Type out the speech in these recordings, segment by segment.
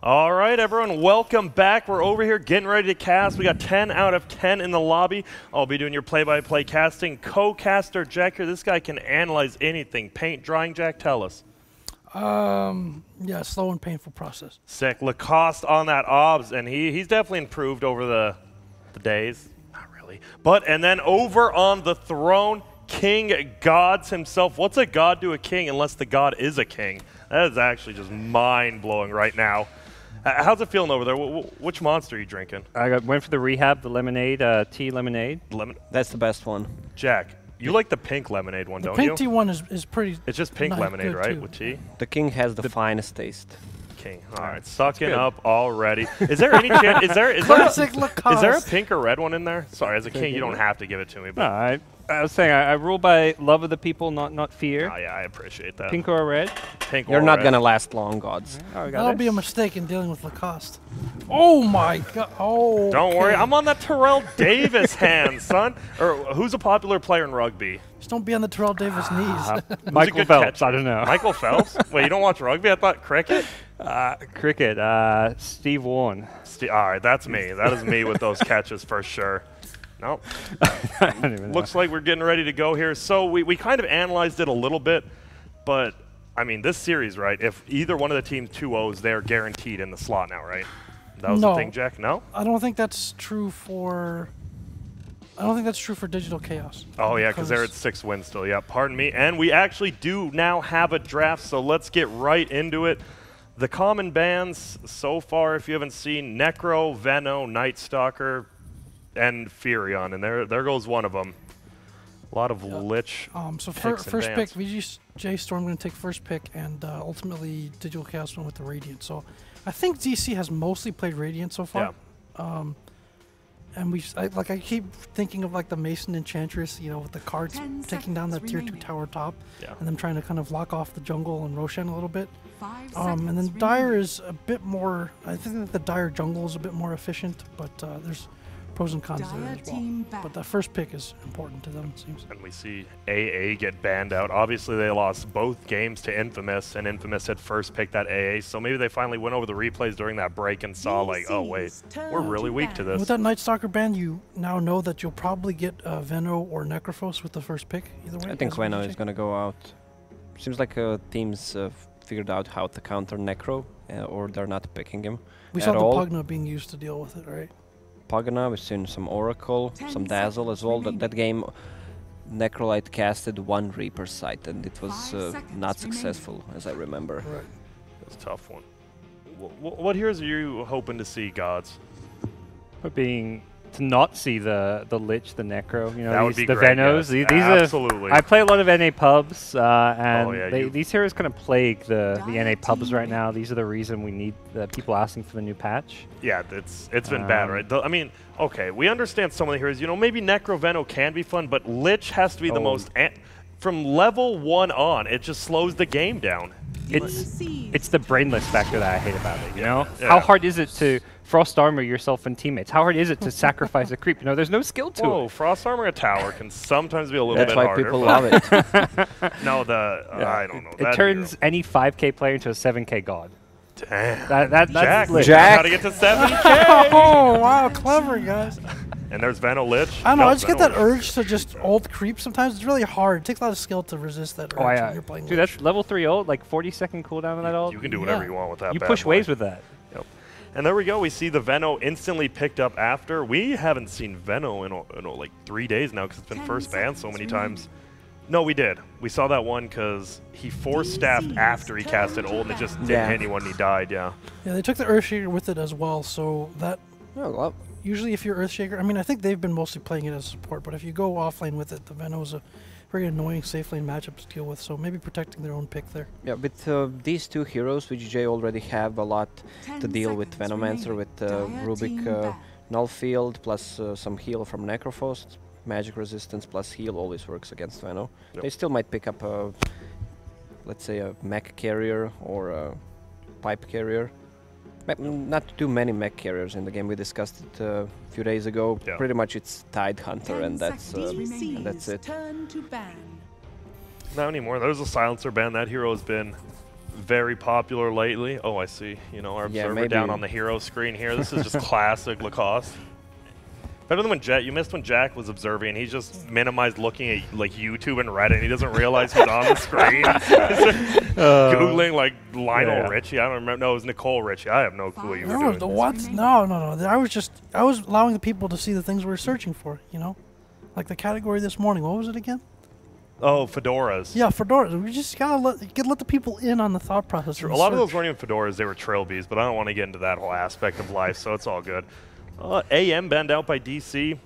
All right, everyone, welcome back. We're over here getting ready to cast. We got 10 out of 10 in the lobby. I'll be doing your play-by-play casting. Co-caster Jack here. This guy can analyze anything. Paint, drying, Jack, tell us. Yeah, slow and painful process. Sick. Lacoste on that obs, and he's definitely improved over the days. Not really. But, and then over on the throne, King Gods himself. What's a god to a king unless the god is a king? That is actually just mind-blowing right now. How's it feeling over there? Which monster are you drinking? I went for the rehab, the lemonade, tea lemonade. That's the best one. Jack, you like the pink lemonade one, don't you? The pink tea one is pretty. It's just pink lemonade, right, with tea? The king has the finest taste. King. All right, sucking up already. Is there any chance? Is there a pink or red one in there? Sorry, as a king, you don't have to give it to me. But No, I was saying I rule by love of the people, not fear. oh yeah, I appreciate that. Pink or red? Pink. You're or not red. gonna last long, Gods. Oh, That'll be a mistake in dealing with Lacoste. Oh my god! Oh. Don't worry, I'm on that Terrell Davis hand, son. Or who's a popular player in rugby? Just don't be on the Terrell Davis knees. Michael Phelps. I don't know. Michael Phelps? Wait, you don't watch rugby? I thought cricket. Cricket. Steve Warren. All right, that's me. That is me with those catches for sure. Nope. Looks like we're getting ready to go here. So we kind of analyzed it a little bit, but I mean, this series, right? If either one of the teams 2-0s, they're guaranteed in the slot now, right? That was the thing, Jack? No? I don't think that's true for. I don't think that's true for Digital Chaos. Oh, yeah, because they're at 6 wins still. Yeah, pardon me. And we actually do now have a draft, so let's get right into it. The common bans so far, if you haven't seen, Necro, Veno, Night Stalker, and Furion, and there goes one of them. A lot of Lich. So first pick, VGJ.Storm going to take first pick, and ultimately Digital Chaos went with the Radiant. So I think DC has mostly played Radiant so far. Yeah. And I keep thinking of like the Mason Enchantress, you know, with the cards taking down that tier 2 tower top, and them trying to kind of lock off the jungle and Roshan a little bit. And then Dire is a bit more. I think that the Dire jungle is a bit more efficient, but there's pros and cons there as well. But the first pick is important to them, it seems. And we see AA get banned out. Obviously, they lost both games to Infamous, and Infamous had first picked that AA. So maybe they finally went over the replays during that break and saw, like, oh, wait, we're really weak to this. With that Night Stalker ban, you now know that you'll probably get Veno or Necrophos with the first pick, either way. I think Veno is going to go out. Seems like teams figured out how to counter Necro, or they're not picking him We saw the Pugna being used to deal with it, right? Pugna, we've seen some Oracle, some Dazzle as well. That game, Necrolite casted 1 Reaper site, and it was not successful, as I remember. Right. That's a tough one. What heroes are you hoping to see, Gods? Hoping to not see the Lich, the Necro, you know, that would be the great, Venos. yes. These Absolutely. I play a lot of NA pubs, and yeah, these heroes kind of plague the NA pubs right now. These are the reason we need people asking for the new patch. Yeah, it's been bad, right? I mean, okay, we understand some of the heroes. You know, maybe Necro Veno can be fun, but Lich has to be the most. From level 1 on, it just slows the game down. It's the brainless factor that I hate about it, you know? Yeah. How hard is it to Frost Armor yourself and teammates? How hard is it to sacrifice a creep? You know, there's no skill to it. Frost Armor a tower can sometimes be a little bit harder. That's why people love it. No, I don't know. It turns any 5k player into a 7k god. Damn. That's Jack. How to get to 7k? Oh, wow, clever, guys. And there's Veno Lich. I don't know, I just get that urge to just ult creep. Sometimes it's really hard. It takes a lot of skill to resist that urge when you're playing Dude, Lich. that's level 3 ult, like 40-second cooldown on that ult. You can do whatever you want with that. You push waves with that. Yep. And there we go. We see the Veno instantly picked up after. We haven't seen Veno in like 3 days now because it's been first banned so many times. No, we did. We saw that one because he force-staffed after he casted ult and it just didn't hit anyone and he died, Yeah, they took the Earthshaker with it as well, so that... Usually if you're Earthshaker, I mean, I think they've been mostly playing it as support, but if you go offlane with it, the Veno is a very annoying safe lane matchup to deal with, so maybe protecting their own pick there. Yeah, with these 2 heroes, VGJ already have a lot to deal with Venomancer, with Rubik Null Field, plus some heal from Necrophos. Magic resistance plus heal always works against Veno. They still might pick up a, let's say, a mech carrier or a pipe carrier. Not too many mech carriers in the game. We discussed it a few days ago. Pretty much it's Tide Hunter, and that's it. Not anymore. There's a Silencer ban. That hero has been very popular lately. Oh, I see. You know, our observer down on the hero screen here. This is just classic Lacoste. Better than when you missed when Jack was observing, and he just minimized looking at like YouTube and Reddit, and he doesn't realize he's on the screen. Googling like Lionel Richie. I don't remember. No, it was Nicole Richie. I have no clue what you were doing. What? No. I was allowing the people to see the things we were searching for, you know? Like the category this morning. What was it again? Oh, fedoras. Yeah, fedoras. We just gotta let the people in on the thought process. A lot of those weren't even fedoras; they were trilbies. But I don't want to get into that whole aspect of life, so it's all good. AM banned out by DC.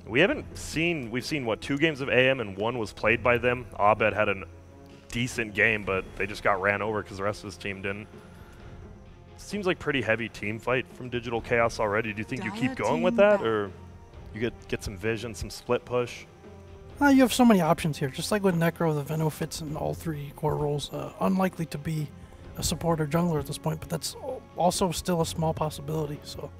We've seen what, 2 games of AM and 1 was played by them. Abed had a decent game, but they just got ran over because the rest of his team didn't. Seems like pretty heavy team fight from Digital Chaos already. Do you think you keep going with that, or you get some vision, some split push? You have so many options here. Just like with Necro, the Veno fits in all 3 core roles. Unlikely to be a support or jungler at this point, but that's also still a small possibility. So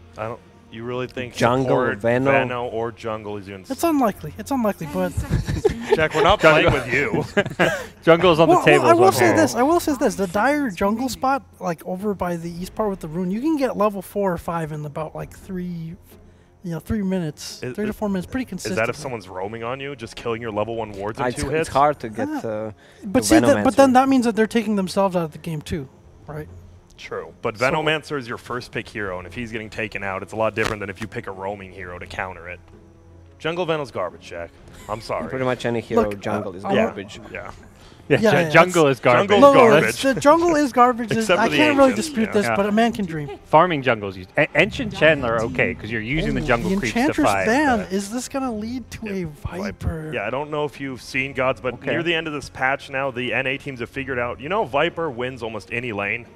you really think jungle, Veno or jungle is doing? It's unlikely. It's unlikely, but Jack, we're not playing with you. Jungle's on the table. I will say this. The dire jungle spot, like over by the east part with the rune, you can get level 4 or 5 in about like 3 minutes, 3 to 4 minutes, pretty consistent. Is that if someone's roaming on you, just killing your level 1 wards in 2 hits? It's hard to get. But then that means that they're taking themselves out of the game too, right? True, but Venomancer is your first pick hero, and if he's getting taken out, it's a lot different than if you pick a roaming hero to counter it. Jungle Veno's garbage, Jack. I'm sorry. Pretty much any hero jungle is garbage. Jungle is garbage. The jungle is garbage. I can't really dispute this, but a man can dream. Farming jungles used. Enchant Chen are okay because you're using the jungle creeps to fight. Is this going to lead to a Viper? Yeah, I don't know if you've seen Gods, but near the end of this patch now, the NA teams have figured out, Viper wins almost any lane.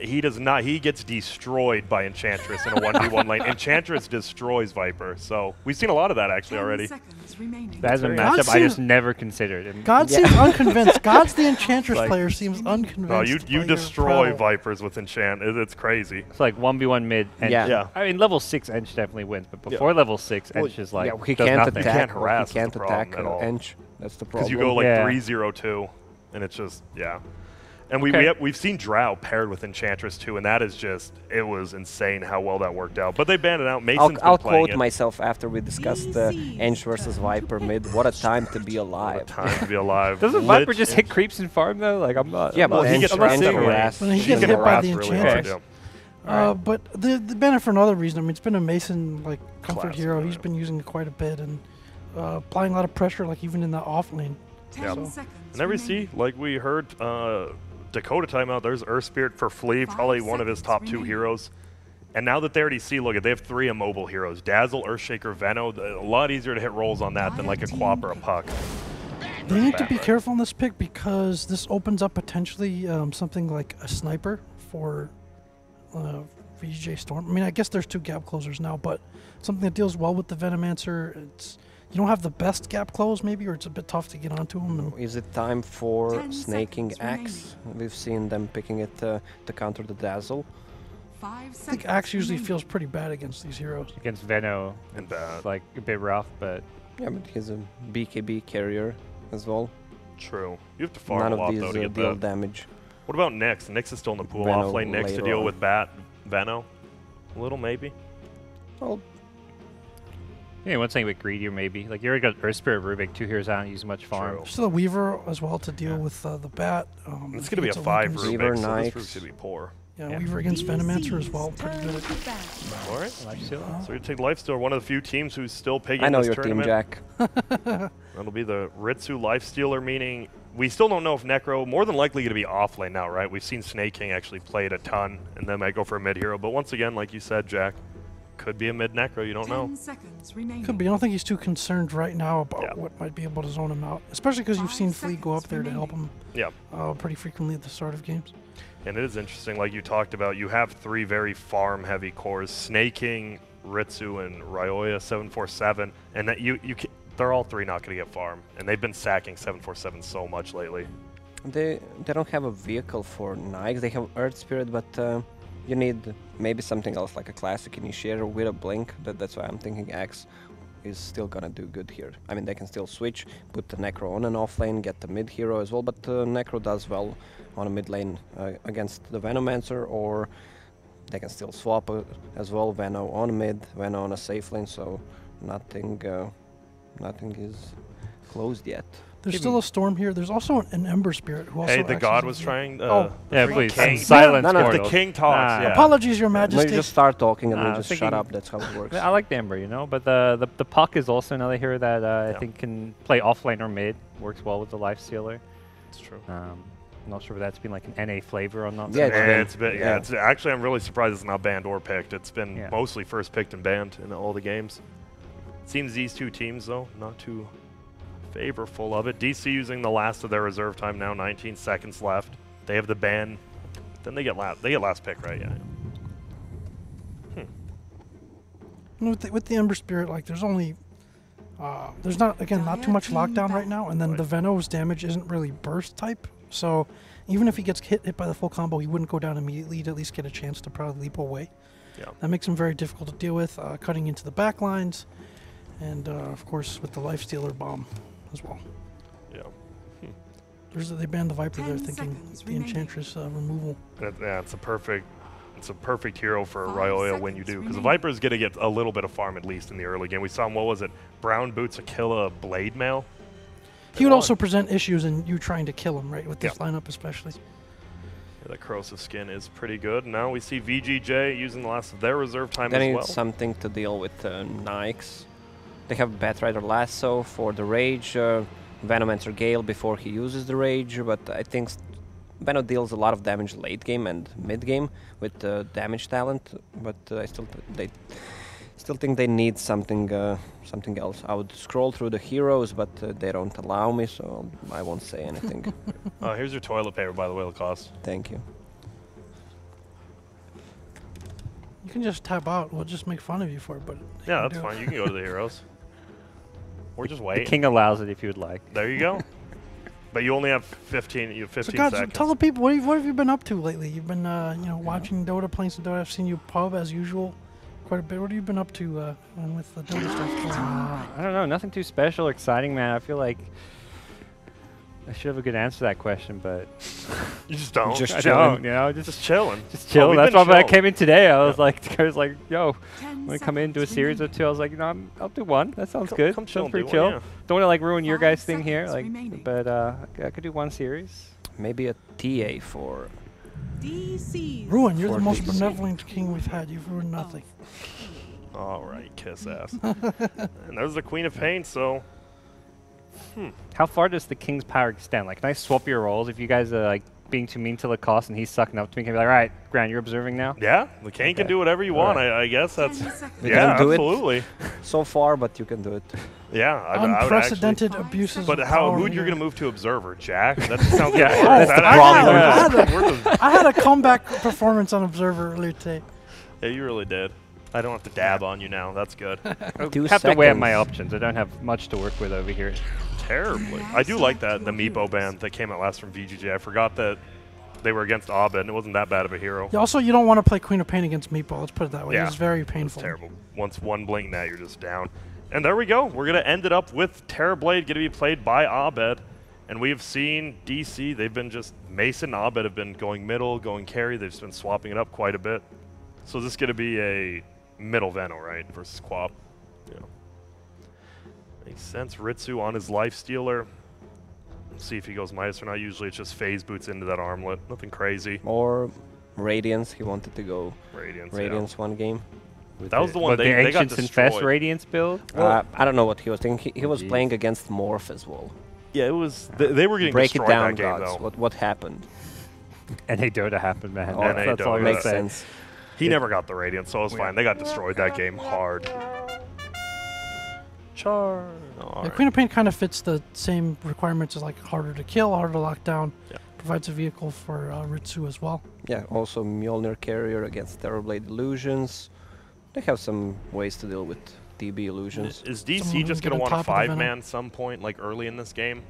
He does not. He gets destroyed by Enchantress in a 1v1 lane. Enchantress destroys Viper. So we've seen a lot of that actually already. That's a matchup I just never considered. God seems unconvinced. God's the Enchantress player seems unconvinced. No, you destroy Vipers with Enchant. It's crazy. It's like 1v1 mid. Yeah. I mean, level 6 Ench definitely wins, but before level 6, Ench is like he can't attack. He can't harass. He can't attack Ench. That's the problem. Because you go like 3-0-2, and it's just And we've seen Drow paired with Enchantress too, and that is it was insane how well that worked out. But they banned it out. Mason's I'll quote myself after we discussed the Ench versus Viper mid. What a time to be alive. What a time to be alive. Doesn't Viper just hit creeps and farm though? Like I'm not. Yeah, but he gets harassed. He gets hit by the Enchantress. But the banner for another reason. I mean, it's been a Mason comfort hero. He's been using it quite a bit and applying a lot of pressure, like even in the off lane. Yeah. And there we see, like we heard. Dakota timeout, there's Earth Spirit for Flea, probably one of his top 2 heroes. And now that they already see, look, they have 3 immobile heroes. Dazzle, Earthshaker, Veno, a lot easier to hit rolls on that than like a Quap or a Puck. They need to be careful in this pick because this opens up potentially something like a sniper for VGJ.Storm. I mean, I guess there's 2 gap closers now, but something that deals well with the Venomancer. You don't have the best gap close, maybe, or it's a bit tough to get onto him. Is it time for Snaking Axe? We've seen them picking it to counter the Dazzle. I think Axe usually feels pretty bad against these heroes. Against Veno, and bad. Like a bit rough, but yeah, but he's a BKB carrier as well. True. You have to farm a lot though to get deal damage. What about Nyx? Nyx is still in the pool off lane. Nyx to deal with Veno. A little maybe. Well. Yeah, one thing with greedier maybe. Like you already got Earth Spirit Rubik, 2 heroes, I don't use much farm. Still a Weaver as well to deal with the bat. It's going to be a 5 Rubik, so this Rubik's going to be poor. Yeah, Weaver against Venomancer as well, pretty good. All right. So you take Lifestealer, one of the few teams who's still picking I know this your tournament. team, Jack. That'll be the Ritsu Lifestealer, meaning we still don't know if Necro, more than likely going to be off lane now, right? We've seen Snake King actually play it a ton, and then might go for a mid hero. But once again, like you said, Jack, could be a mid Necro, you don't know. Could be. I don't think he's too concerned right now about what might be able to zone him out, especially because you've seen Flea go up there to help him pretty frequently at the start of games. And it is interesting, like you talked about, you have 3 very farm-heavy cores, Snake King, Ritsu, and Ryoya 747, and that they're all 3 not going to get farm, and they've been sacking 747 so much lately. They don't have a vehicle for Nyx. They have Earth Spirit, but you need maybe something else like a classic initiator with a blink. That's why I'm thinking Axe. is still gonna do good here. I mean, they can still switch, put the Necro on an off lane, get the mid hero as well, but Necro does well on a mid lane against the Venomancer, or they can still swap as well, Veno on mid, Veno on a safe lane, so nothing is closed yet. There's still a Storm here. There's also an Ember Spirit who also. Hey, the god was trying. Oh, yeah, freaking please. king. Silence. No, no, If the Portals. king talks, yeah. Apologies, Your No, Majesty. you just start talking and I we was just thinking- shut up. That's how it works. I like the Ember, you know, but the Puck is also another hero that I think can play offlane or mid. Works well with the Lifestealer. It's true. I'm not sure if that's been like an NA flavor or not. Yeah, It's been, yeah. It's actually, I'm really surprised it's not banned or picked. It's been mostly first picked and banned in all the games. Seems these two teams though not too favorable of it. DC using the last of their reserve time now. 19 seconds left. They have the ban. Then they get last pick, right? Yeah. With the Ember Spirit, like there's only there's not too much lockdown right now, and then the Veno's damage isn't really burst type. So even if he gets hit by the full combo, he wouldn't go down immediately. He'd at least get a chance to probably leap away. Yeah. That makes him very difficult to deal with, cutting into the back lines, and of course with the Lifestealer bomb as well. Yeah. They banned the Viper there, thinking the Enchantress removal. Yeah, it's a perfect hero for Ryoya when you do, because the Viper is going to get a little bit of farm at least in the early game. We saw him, what was it, Brown Boots Aquila Blade Mail? He would also present issues in you trying to kill him, right, with this lineup especially. Yeah, the corrosive skin is pretty good. Now we see VGJ using the last of their reserve time They as need well. something to deal with Nikes. They have Batrider Lasso for the Rage, Venomancer Gale before he uses the Rage, but I think Veno deals a lot of damage late game and mid game with damage talent, but I still think they need something else. I would scroll through the heroes, but they don't allow me, so I won't say anything. Here's your toilet paper, by the way, Lacoste. Thank you. You can just tap out. We'll just make fun of you for it, but Yeah, that's fine. You can go to the heroes. Or just wait. The king allows it if you would like. There you go. But you only have 15. You have 15 So, guys, seconds. tell the people what have you been up to lately? You've been, watching Dota, playing some Dota. I've seen you pub as usual, quite a bit. What have you been up to when with the Dota stuff going on? I don't know, nothing too special or exciting, man. I feel like I should have a good answer to that question, but You just don't. Just I chilling. don't, you know, Just chilling. just chill. we've That's been why when I chill. came in today, I was like, yo, I'm gonna come in, do a series or two. I was like, I'll do one. That sounds good. Come chill Sounds and pretty do chill. one, yeah. Don't want to like ruin your 5 guys' thing here, seconds like, remaining. but I could do one series. Maybe a TA for DC's Ruin, you're the For most DC. benevolent king we've had. You've ruined nothing. All right, kiss ass. And there's the Queen of Pain, so... How far does the king's power extend? Like, can I swap your roles if you guys are like being too mean to Lacoste and he's sucking up to me? Can I be like, all right, Grant, you're observing now. Yeah, the king can Okay. do whatever you want. Alright. I guess that's... 10 seconds. We Yeah, can do it. absolutely. so far, but you can do it. Yeah, I would actually... Unprecedented abuses. But of how? power Who you're here. going to move to Observer? Jack? That sounds Yeah, like... that's the that I had a comeback performance on Observer earlier today. Yeah, you really did. I don't have to dab on you now. That's good. I 2 have to weigh up my seconds. options. I don't have much to work with over here. Terribly. I do like that, the Meepo ban that came out last from VGJ. I forgot that they were against Abed, and it wasn't that bad of a hero. Yeah, also, you don't want to play Queen of Pain against Meatball. Let's put it that way. Yeah. It's very It's painful. terrible. Once one blink net, you're just down. And there we go. We're going to end it up with Terrorblade going to be played by Abed. And we have seen DC, they've been just... Mason and Abed have been going middle, going carry. They've just been swapping it up quite a bit. So is this going to be a middle Veno, right, versus Quap? Yeah. Makes sense. Ritsu on his Lifestealer. Let's see if he goes Midas or not. Usually it's just phase boots into that armlet. Nothing crazy. Or Radiance. He wanted to go Radiance. Radiance one game. That was the one What, they got Ancients Infest destroyed. Radiance build? I don't know what he was thinking. He was Jeez. playing against Morph as well. Yeah, it was. They were getting Break it destroyed down, that game, gods. though. What happened? NA Dota happened, man. Oh, That's all Dota. I'm Makes saying. sense. He never got the Radiance, so it was fine. They got destroyed that game hard. Char. Oh, all Yeah, right. Queen of Pain kind of fits the same requirements as like harder to kill, harder to lock down. Yeah. Provides a vehicle for Ritsu as well. Yeah, also Mjolnir Carrier against Terrorblade Illusions. They have some ways to deal with TB Illusions. Is DC Someone just get going to on want a top of the Venom. 5-man some point, like early in this game?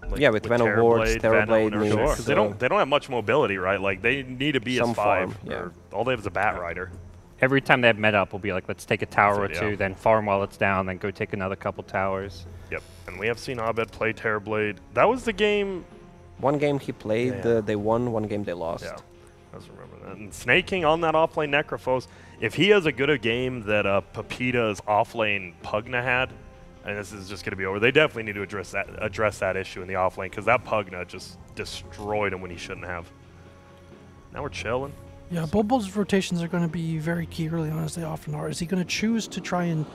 Like Yeah, with Venom Wards, Terrorblade Venom, needs, because they don't have much mobility, right? Like they need to be some as 5. farm, yeah. Or all they have is a Bat Rider. every time they have meta up, we'll be like, let's take a tower or Yeah. two, then farm while it's down, then go take another couple towers. Yep. And we have seen Abed play Terrorblade. That was the game. One game he played, Yeah. they won. One game they lost. Yeah. I just remember that. And Snaking on that offlane Necrophos. If he has a good a game that Pepita's offlane Pugna had, and this is just going to be over, they definitely need to address that issue in the offlane, because that Pugna just destroyed him when he shouldn't have. Now we're chilling. Yeah, Bulbo's rotations are going to be very key early on, as they often are. Is he going to choose to try and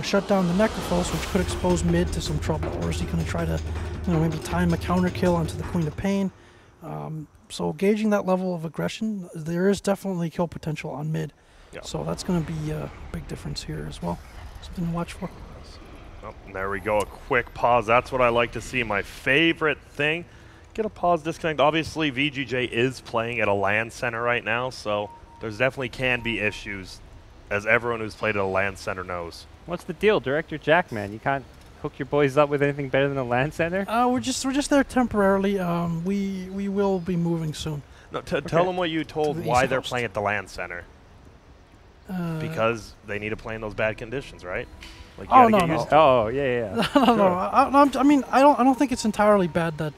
shut down the Necrophos, which could expose mid to some trouble, or is he going to try to, maybe time a counter kill onto the Queen of Pain? So gauging that level of aggression, there is definitely kill potential on mid. Yeah. So that's going to be a big difference here as well. Something to watch for. Oh, and there we go, a quick pause. That's what I like to see. My favorite thing. Get a pause disconnect. Obviously, VGJ is playing at a LAN center right now, so there's definitely can be issues, as everyone who's played at a LAN center knows. What's the deal, Director Jack, man? You can't hook your boys up with anything better than a LAN center? We're just there temporarily. We will be moving soon. No, tell them what you told, To the why East they're Coast. playing at the LAN center. Because they need to play in those bad conditions, right? Like, you Oh, gotta no, get no. used to Oh, yeah. No. I mean, I don't think it's entirely bad that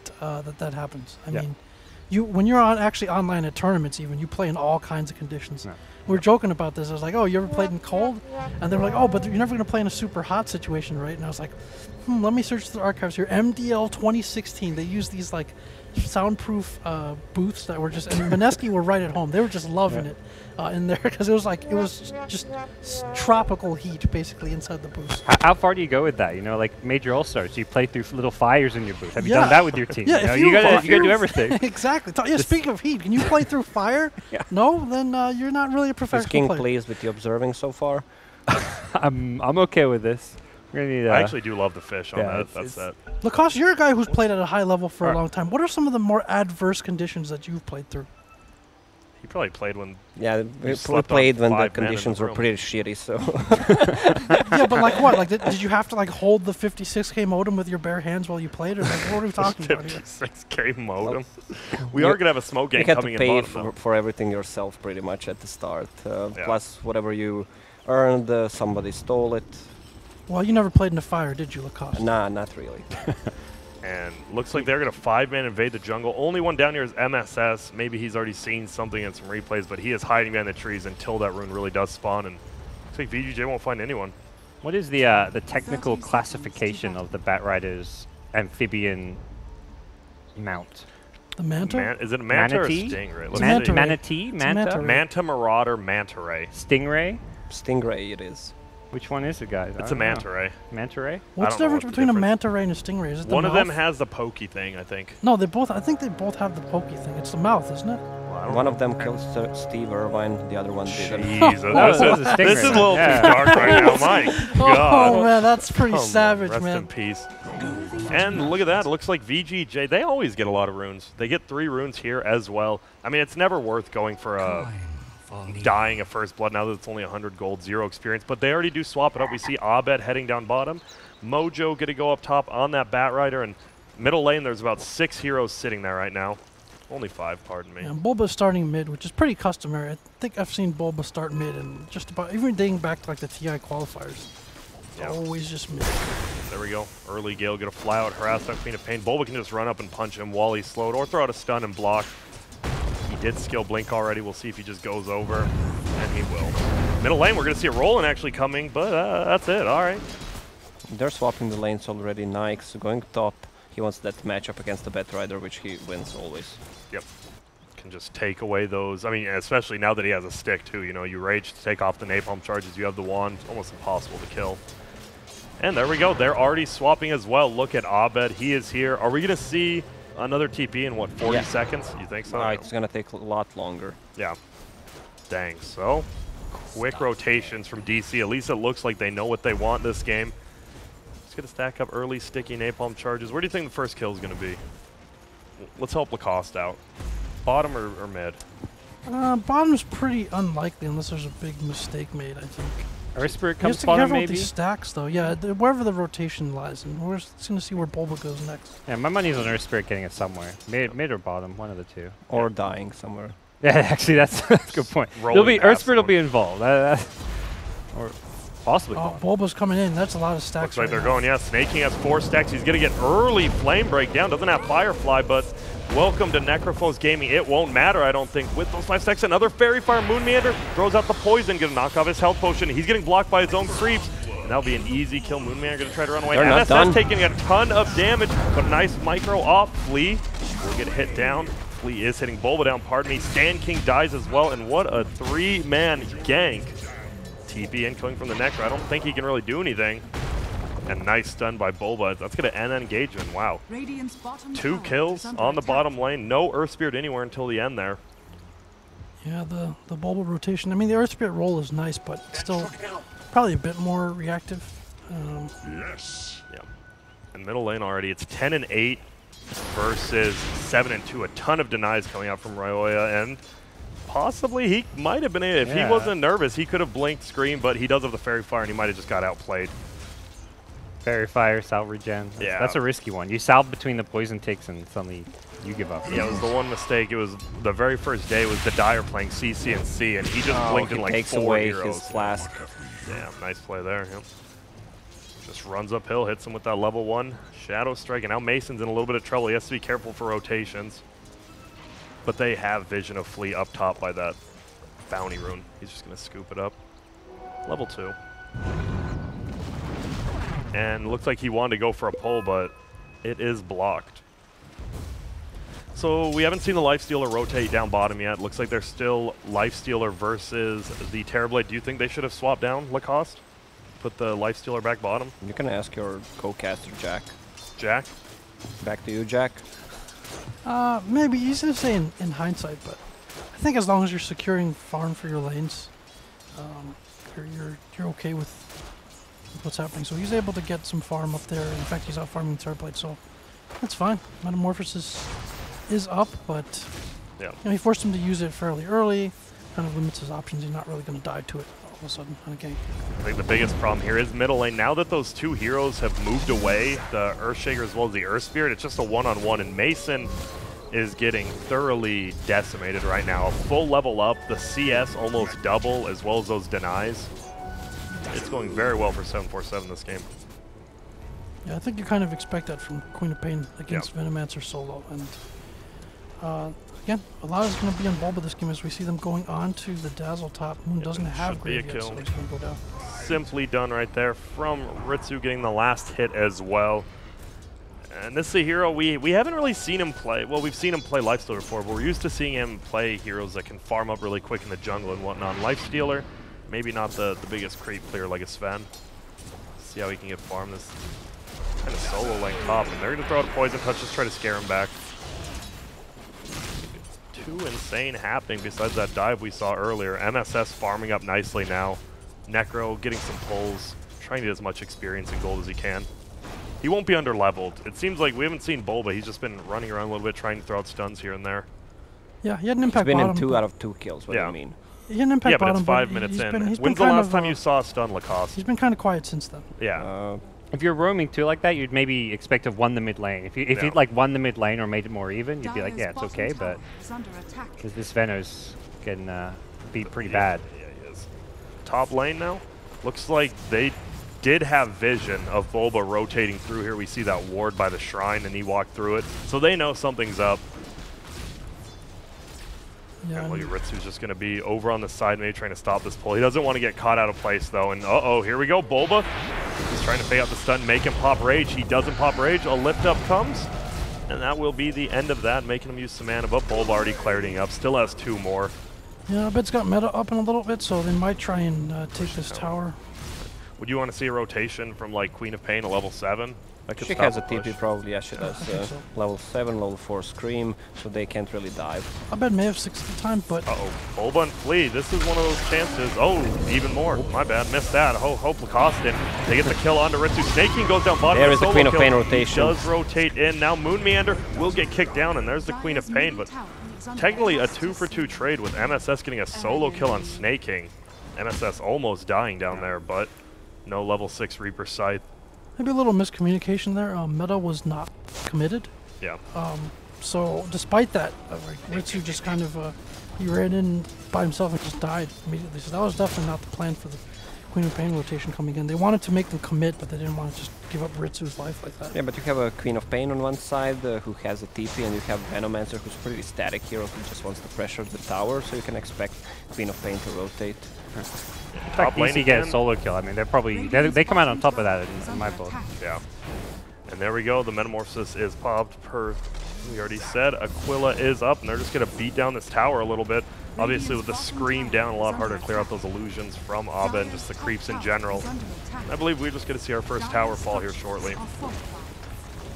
that happens. I Yeah. mean, when you're actually online at tournaments, even you play in all kinds of conditions. Yeah. We were joking about this. I was like, "Oh, you ever played in cold?" And they were like, "Oh, but you're never going to play in a super hot situation, right?" And I was like, "Let me search the archives here. MDL 2016. They use these like soundproof booths that were just, and Mineski were right at home. They were just loving it in there, because it was just tropical heat basically inside the booth. How far do you go with that? Like major all-stars, you play through little fires in your booth. Have you Yeah. done that with your team? Yeah, you gotta do you're- everything. Exactly. Yeah, speaking of heat, can you play through fire? Yeah. No, then you're not really a Is professional King player. pleased with the observing so far? I'm okay with this. We're gonna need. I actually do love the fish on yeah, that. it's- That's that. Lacoste, you're a guy who's played at a high level for a Alright. long time. What are some of the more adverse conditions that you've played through? He probably played when. Yeah, we slept on played when 5 the men in the conditions were room. pretty shitty, so... Yeah, but like what? Like did you have to like hold the 56K modem with your bare hands while you played, or like what are we talking about here? 56K modem. We are gonna have a smoke You gang had to coming in pay bottom, though. for everything yourself pretty much at the start. Yeah. Plus whatever you earned, somebody stole it. Well, you never played in a fire, did you, Lacoste? Nah, not really. And looks like they're going to 5-man invade the jungle. Only one down here is MSS. Maybe he's already seen something in some replays, but he is hiding behind the trees until that rune really does spawn. And looks like VGJ won't find anyone. What is the technical classification of the Batrider's amphibian mount? The Manta? Is it a manta Manatee? or a stingray? It's Let's manta see. ray. Manatee? It's a Manta? manta ray. Manta Marauder, Manta Ray. Stingray? Stingray it is. Which one is it, guys? It's a Manta Ray. Manta ray? What's I the don't know difference what the between a difference- manta ray and a stingray? Is it the One of them mouth? has the pokey thing, I think. No, they both. I think they both have the pokey thing. It's the mouth, isn't it? Well, I don't One know. of them killed Steve Irvine, the other one didn't. Jesus, Oh, this, it's a this is a stingray. little Yeah. too dark right now. My God. Oh man, that's pretty Come on, savage, rest man. in peace. And look at that. It looks like VGJ, they always get a lot of runes. They get 3 runes here as well. I mean, it's never worth going for a dying a first blood now that it's only 100 gold, 0 experience. But they already do swap it up. We see Abed heading down bottom. Mojo going to go up top on that Batrider. And middle lane, there's about 6 heroes sitting there right now. Only 5, pardon me. And Bulba's starting mid, which is pretty customary. I think I've seen Bulba start mid, and just about even dating back to like the TI qualifiers. Yeah. Always just mid. There we go. Early Gale going to fly out, harass that Queen of Pain. Bulba can just run up and punch him while he's slowed, or throw out a stun and block. He did skill Blink already. We'll see if he just goes over, and he will. Middle lane, we're going to see a Roland actually coming, but that's it. All right. They're swapping the lanes already. Nike's going top. He wants that matchup against the Batrider, which he wins always. Yep. Can just take away those. I mean, especially now that he has a stick, too. You know, you rage to take off the napalm charges. You have the wand. Almost impossible to kill. And there we go. They're already swapping as well. Look at Abed. He is here. Are we going to see another TP in, what, 40 Yeah. seconds? You think so? No, it's going to take a lot longer. Yeah. Dang. So, quick rotations from DC. At least it looks like they know what they want this game. Just going to stack up early, sticky napalm charges. Where do you think the first kill is going to be? Let's help Lacoste out. Bottom or mid? Bottom's pretty unlikely unless there's a big mistake made, I think. Earth Spirit You have comes to be bottom, careful with maybe? these stacks, though. Yeah, wherever the rotation lies, and we're just going to see where Bulba goes next. Yeah, my money's on Earth Spirit getting it somewhere. Mid or bottom, one of the two. Or dying somewhere. Yeah, actually, that's a good point. It'll be Earth Spirit will be involved, or possibly. Oh, Bulba's coming in. That's a lot of stacks. Looks like they're going. Yeah, Snake King has 4 stacks. He's gonna get early Flame Break down. Doesn't have Firefly, but welcome to Necrophos Gaming. It won't matter, I don't think. With those 5 stacks, another Fairy Fire Moon Meander throws out the poison, gonna knock off his health potion. He's getting blocked by his own creeps. And that'll be an easy kill. Moon Meander gonna try to run away. MSS taking a ton of damage, but a nice micro off. Flea will get hit down. Flea is hitting Bulba down, pardon me. Sand King dies as well, and what a 3-man gank. TP incoming from the Necro. I don't think he can really do anything. And nice stun by Bulba. That's going to end that engagement. Wow. 2 kills on the bottom lane. No Earth Spirit anywhere until the end there. Yeah, the Bulba rotation. I mean, the Earth Spirit roll is nice, but still probably a bit more reactive. Yes. Yeah. In middle lane already, it's 10 and 8 versus 7 and 2. A ton of denies coming out from Ryoya, and possibly he might have been in. If he wasn't nervous, he could have blinked, screamed, but he does have the Fairy Fire, and he might have just got outplayed. Fairy Fire, Sal regen. That's a risky one. You salve between the poison ticks, and suddenly you give up. Yeah, it was the one mistake. It was the very first day was the Dyer playing CC and C, and he just blinked in like takes 4 away heroes. his flask. Yeah, nice play there. Yep. Just runs uphill, hits him with that level 1 Shadow Strike, and now Mason's in a little bit of trouble. He has to be careful for rotations. But they have vision of Flea up top by that bounty rune. He's just going to scoop it up. Level 2. And looks like he wanted to go for a pull, but it is blocked. So we haven't seen the Lifestealer rotate down bottom yet. Looks like they're still Lifestealer versus the Terrorblade. Do you think they should have swapped down Lacoste? Put the Lifestealer back bottom? You can ask your co-caster, Jack. Jack? Back to you, Jack. Maybe easy to say in hindsight, but I think as long as you're securing farm for your lanes, you're okay with what's happening. So he's able to get some farm up there. In fact, he's out farming Terrorblade, so that's fine. Metamorphosis is up, but he forced him to use it fairly early. Kind of limits his options. He's not really going to die to it all of a sudden on a gank. I think the biggest problem here is middle lane. Now that those 2 heroes have moved away, the Earthshaker as well as the Earth Spirit, it's just a one-on-one, and Mason is getting thoroughly decimated right now. A full level up, the CS almost double, as well as those denies. It's going very well for 747 this game. Yeah, I think you kind of expect that from Queen of Pain against Venomancer solo. And again, a lot is going to be on Bulba this game as we see them going on to the Dazzle top. Moon doesn't have great yet, so he's going to go down. Simply done right there from Ritsu getting the last hit as well. And this is a hero we haven't really seen him play. Well, we've seen him play Lifestealer before, but we're used to seeing him play heroes that can farm up really quick in the jungle and whatnot. Lifestealer, maybe not the biggest creep player like a Sven. See how he can get farm this kind of solo lane top. And they're going to throw out a Poison Touch, just try to scare him back. Too insane happening besides that dive we saw earlier. MSS farming up nicely now. Necro getting some pulls, trying to get as much experience and gold as he can. He won't be under-leveled. It seems like we haven't seen Bulba. He's just been running around a little bit, trying to throw out stuns here and there. Yeah, he had an impact bottom. He's been in 2 out of 2 kills, what do you mean? He had an impact bottom, but it's 5 minutes in. When's the last time you saw a stun Lacoste? He's been kind of quiet since then. Yeah. If you're roaming 2 like that, you'd maybe expect to have won the mid lane. If you'd like won the mid lane or made it more even, you'd be like, yeah, it's okay, but because this Venos can be pretty bad. Yeah, he is. Top lane now. Looks like they did have vision of Bulba rotating through here. We see that ward by the shrine, and he walked through it. So they know something's up. Yeah, and Ritsu's just going to be over on the side, maybe trying to stop this pull. He doesn't want to get caught out of place, though. And uh-oh, here we go. Bulba. He's trying to fake out the stun, make him pop Rage. He doesn't pop Rage. A lift up comes. And that will be the end of that, making him use some mana. But Bulba already clarity up. Still has 2 more. Yeah, I bet it's got meta up in a little bit, so they might try and take this tower. Would you want to see a rotation from, like, Queen of Pain to level 7? She has a TP probably, yeah, she does. So. Level 7, level 4 Scream, so they can't really dive. I bet may have 6 at the time, but... Uh-oh, Bulba and Flea, this is one of those chances. Oh, even more. My bad, missed that. Hope Lacoste in. They get the kill onto Ritsu. Snake King goes down bottom. There is the Queen of Pain rotation. He does rotate in. Now Moon Meander will get kicked down, and there's the Queen of Pain, but technically a 2-for-2 trade with MSS getting a solo kill on Snake King. MSS almost dying down there, but no level 6 Reaper Scythe. Maybe a little miscommunication there. Meta was not committed. Yeah. So despite that, Ritsu just kind of he ran in by himself and just died immediately. So that was definitely not the plan for the Queen of Pain rotation coming in. They wanted to make them commit, but they didn't want to just give up Ritsu's life like that. Yeah, but you have a Queen of Pain on one side who has a TP, and you have Venomancer who's pretty static hero who just wants to pressure the tower, so you can expect Queen of Pain to rotate. In fact, DC get a solo kill. I mean, they come out on top of that in my build. Yeah. And there we go. The Metamorphosis is popped per we already said. Aquila is up, and they're just going to beat down this tower a little bit. Obviously, with the Scream down, a lot harder to clear out those illusions from Abba and just the creeps in general. I believe we're just going to see our first tower fall here shortly.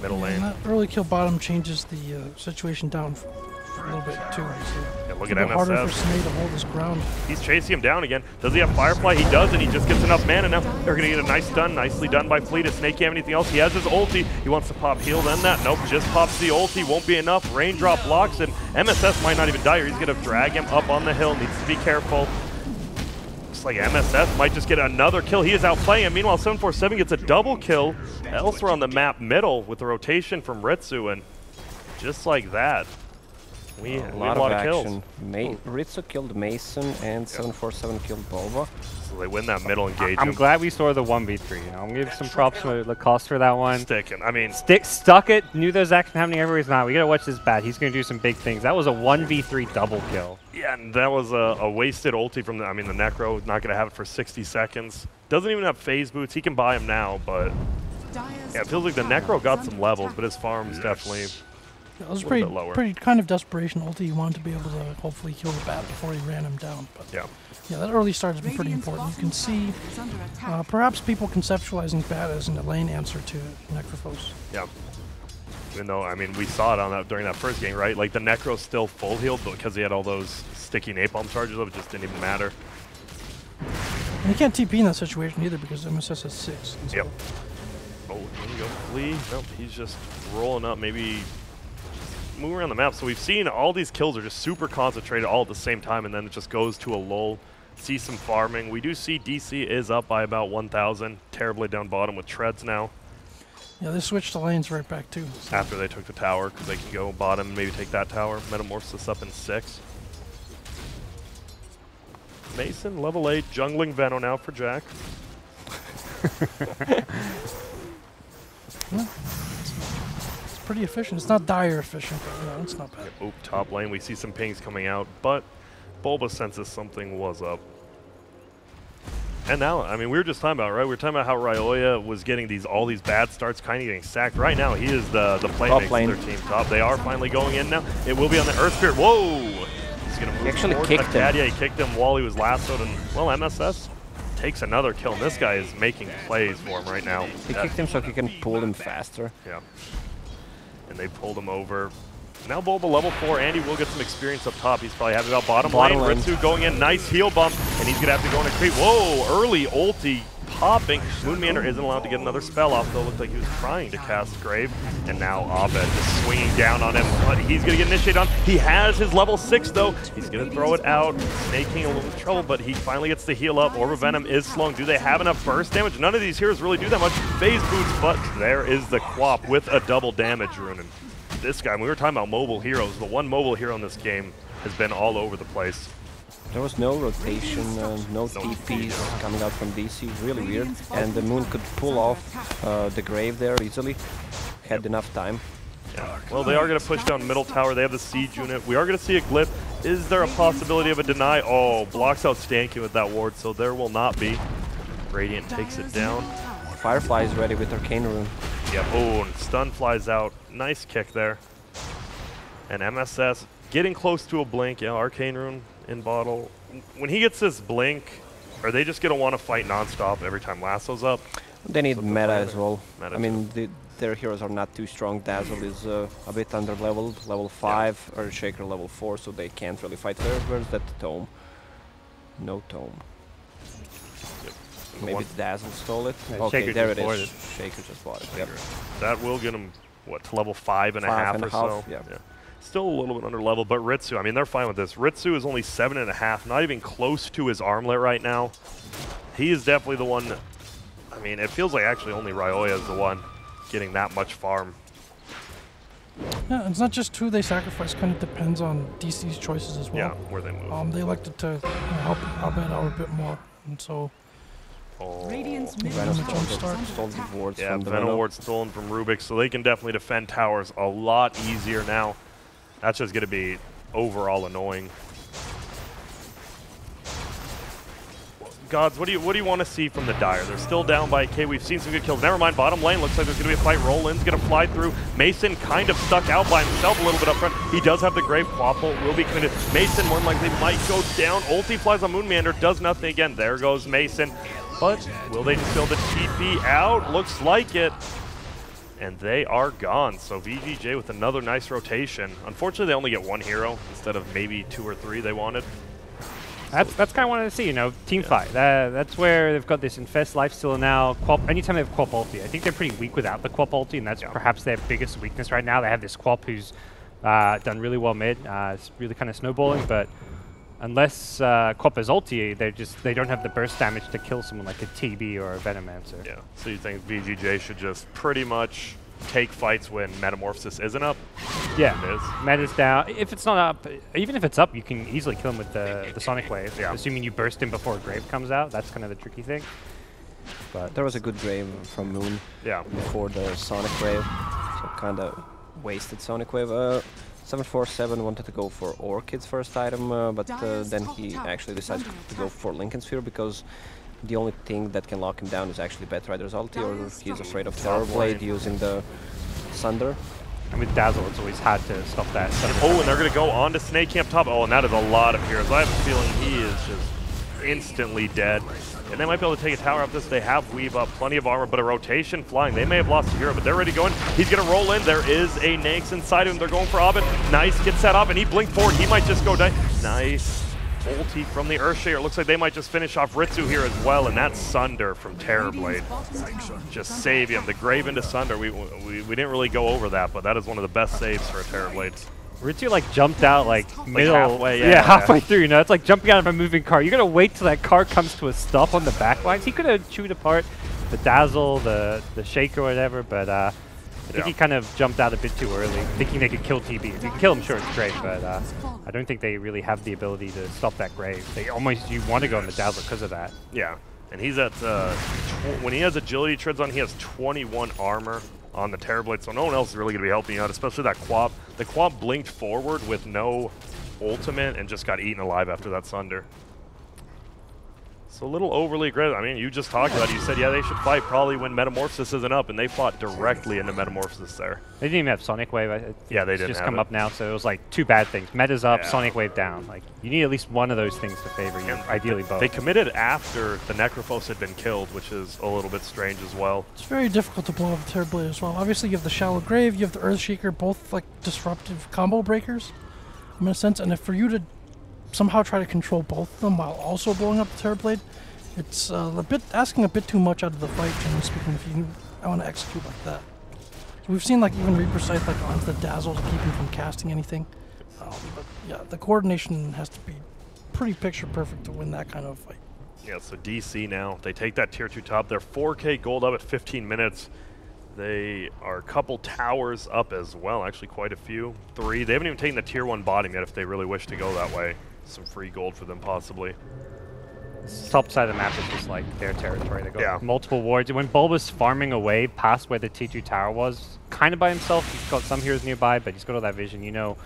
Middle lane. And that early kill bottom changes the situation down a little bit too. So yeah, look at harder for MSF. Snake to hold his ground. He's chasing him down again. Does he have Firefly? He does, and he just gets enough mana now. They're going to get a nice stun. Nicely done by Fleet. If Snake can't have anything else, he has his ulti. He wants to pop heal, then that. Nope, just pops the ulti. Won't be enough. Raindrop blocks, and MSS might not even die, or he's going to drag him up on the hill. Needs to be careful. Looks like MSS might just get another kill. He is outplaying him. Meanwhile, 747 gets a double kill elsewhere on the map middle with the rotation from Ritsu, and just like that, we a have lot a lot of action. kills. Ritsu killed Mason, and 747 killed Bulba. So they win that middle engagement. I'm glad we saw the 1v3. You know, I'm gonna give some props to Lacoste for that one. Sticking. I mean, Stuck it. Knew those actions happening everywhere. He's not. We gotta watch this bat. He's gonna do some big things. That was a 1v3 double kill. yeah, and that was a wasted ulti from the. I mean, the Necro not gonna have it for 60 seconds. Doesn't even have phase boots. He can buy him now, but yeah, it feels like the Necro got some levels, but his farm's definitely. It was a little bit lower. pretty kind of desperation ulti. He wanted to be able to hopefully kill the bat before he ran him down. But yeah, that early start has been pretty important. You can see perhaps people conceptualizing bat as a lane answer to Necrophos. Yeah. Even though, I mean, we saw it on that during that first game, right? Like the Necro's still full healed, but because he had all those sticky napalm charges, it just didn't even matter. And he can't TP in that situation either because MSS has 6. So Yep. Oh, there you go, Flea. Nope, he's just rolling up, maybe moving around the map. So we've seen all these kills are just super concentrated all at the same time, and then it just goes to a lull. See some farming. We do see DC is up by about 1,000. Terribly down bottom with treads now. yeah, they switched the lanes right back too. So After they took the tower, because they can go bottom and maybe take that tower. Metamorphosis up in 6. Mason, level 8, jungling Veno now for Jack. yeah, it's pretty efficient. It's not dire efficient, but no, it's not bad. Oop, top lane. We see some pings coming out, but Bulba senses something was up. And now, I mean, we were just talking about, right? We were talking about how Ryoya was getting all these bad starts, kind of getting sacked. Right now, he is the playmaker of their team top. They are finally going in now. It will be on the Earth Spirit. Whoa! He's going to move Actually forward. kicked him. Yeah, he kicked him while he was lassoed, and, well, MSS takes another kill. And this guy is making plays for him right now. He kicked him so he can pull him faster. Yeah. And they pulled him over. Now Bulba level 4, and he will get some experience up top. He's probably happy about bottom lane. Ritsu going in, nice heal bump, and he's going to have to go in a creep. Whoa, early ulti popping. Moonmeander isn't allowed to get another spell off, though. Looked like he was trying to cast Grave. And now Abed just swinging down on him, but he's going to get initiated on. He has his level 6, though. He's going to throw it out. Snaking a little trouble, but he finally gets the heal up. Orb of Venom is slowing. Do they have enough burst damage? None of these heroes really do that much. Phase boots, but there is the Quap with a double damage rune. And this guy, when we were talking about mobile heroes, the one mobile hero in this game has been all over the place. There was no rotation, no TPs coming out from DC, really weird. And the Moon could pull off the Grave there easily, had enough time. Yeah. Well, they are going to push down middle tower. They have the siege unit. We are going to see a glyph. Is there a possibility of a deny? Oh, blocks out Stanky with that ward, so there will not be. Radiant takes it down. Firefly is ready with Arcane Rune. Yep. Oh, and stun flies out. Nice kick there. And MSS getting close to a blink. Yeah, Arcane Rune in bottle. When he gets this blink, are they just going to want to fight nonstop every time Lasso's up? They need meta as well. Meta I mean, their heroes are not too strong. Dazzle is a bit under-leveled, level 5, Earthshaker level 4, so they can't really fight there. Where's that Tome? No Tome. Yep. Maybe Dazzle stole it? Yeah, okay, Shaker there it just bought is. Shaker just bought it. Yep. That will get him, what, to level 5.5 or so? Yeah. Still a little bit under level, but Ritsu, I mean, they're fine with this. Ritsu is only 7.5, not even close to his armlet right now. He is definitely the one. I mean, it feels like actually only Ryoya is the one getting that much farm. Yeah, Yeah, it's not just who they sacrifice. Kind of depends on DC's choices as well. Yeah, where they move. They elected to help Abed out a bit more, and so. Radiant's Venom Jumpstart. stole the wards Yeah, from the Venom ward stolen from Rubik, so they can definitely defend towers a lot easier now. That's just going to be overall annoying. Gods, what do you want to see from the Dire? They're still down by K. We've seen some good kills. Never mind, bottom lane looks like there's going to be a fight. Roll-in's going to fly through. Mason kind of stuck out by himself a little bit up front. He does have the Grave. Quaffle will be committed. Mason more than likely might go down. Ulti flies on Moonmander, does nothing again. There goes Mason. But will they just be able to TP out? Looks like it. And they are gone. So VGJ with another nice rotation. Unfortunately, they only get one hero instead of maybe 2 or 3 they wanted. That's kind of wanted to see, you know, team fight. That's where they've got this Infest lifesteal now. Quap, anytime they have Quap ulti, I think they're pretty weak without the Quap ulti, and that's perhaps their biggest weakness right now. They have this Quap who's done really well mid. It's really kind of snowballing, but unless Quap is ulti, they don't have the burst damage to kill someone like a TB or a Venomancer. Yeah. So you think VGJ should just pretty much take fights when Metamorphosis isn't up? Yeah, it is. Meta's down. If it's not up, even if it's up, you can easily kill him with the Sonic Wave. Yeah. Assuming you burst him before Grave comes out, that's kind of the tricky thing. But There was a good Grave from Moon before the Sonic Wave, so kind of wasted Sonic Wave. 747 wanted to go for Orchid's first item, but then he actually decided to go for Lincoln Sphere because the only thing that can lock him down is actually Batrider's ulti, or he's afraid of Terrorblade using the Sunder. And with Dazzle, it's always hard to stop that. Oh, and they're going to go on to Snake Camp top. Oh, and that is a lot of heroes. I have a feeling he is just instantly dead. And they might be able to take a tower up this. They have Weave up, plenty of armor, but a rotation flying. They may have lost a hero, but they're ready to go in. He's going to roll in. There is a Nax inside of him. They're going for Abed. Nice, gets set up, and he blinked forward. He might just go die. Nice. Ulti from the Earthshaker. Looks like they might just finish off Ritsu here as well, and that's Sunder from Terrorblade. Just save him. The Grave into Sunder. We didn't really go over that, but that is one of the best saves for a Terrorblade. Ritsu like jumped out like middle, halfway, halfway through. You know, it's like jumping out of a moving car. You gotta wait till that car comes to a stop on the back lines. He could have chewed apart the Dazzle, the Shaker, or whatever, but I think he kind of jumped out a bit too early, thinking they could kill TB. If you can kill him, sure, it's great, but I don't think they really have the ability to stop that Grave. You want to go on the Dazzle because of that. Yeah, and he's at, when he has Agility Treads on, he has 21 armor on the Terrorblade, so no one else is really going to be helping out, especially that Quap. The Quap blinked forward with no ultimate and just got eaten alive after that Sunder. So a little overly aggressive. I mean, you just talked about it. You said, yeah, they should fight probably when Metamorphosis isn't up, and they fought directly into Metamorphosis there. They didn't even have Sonic Wave. Yeah, they didn't just have come it. up now, so it was like 2 bad things. Meta's up, Sonic Wave down. Like, you need at least one of those things to favor you, ideally both. They committed after the Necrophos had been killed, which is a little bit strange as well. It's very difficult to blow up the Terrorblade as well. Obviously, you have the Shallow Grave, you have the Earthshaker, both like disruptive combo breakers, in a sense. And if for you to somehow try to control both of them while also blowing up the Terrorblade, it's asking a bit too much out of the fight, generally speaking, if you want to execute like that. So we've seen like even Reaper Sight like onto the Dazzle to keep him from casting anything. But yeah, the coordination has to be pretty picture perfect to win that kind of fight. Yeah, so DC now, they take that tier 2 top. They're 4K gold up at 15 minutes. They are a couple towers up as well, actually quite a few. 3. They haven't even taken the tier 1 bottom yet if they really wish to go that way. Some free gold for them possibly. Top side of the map is just like their territory. They got multiple wards. When Bulb was farming away past where the T2 tower was, kind of by himself, he's got some heroes nearby, but he's got all that vision. You know,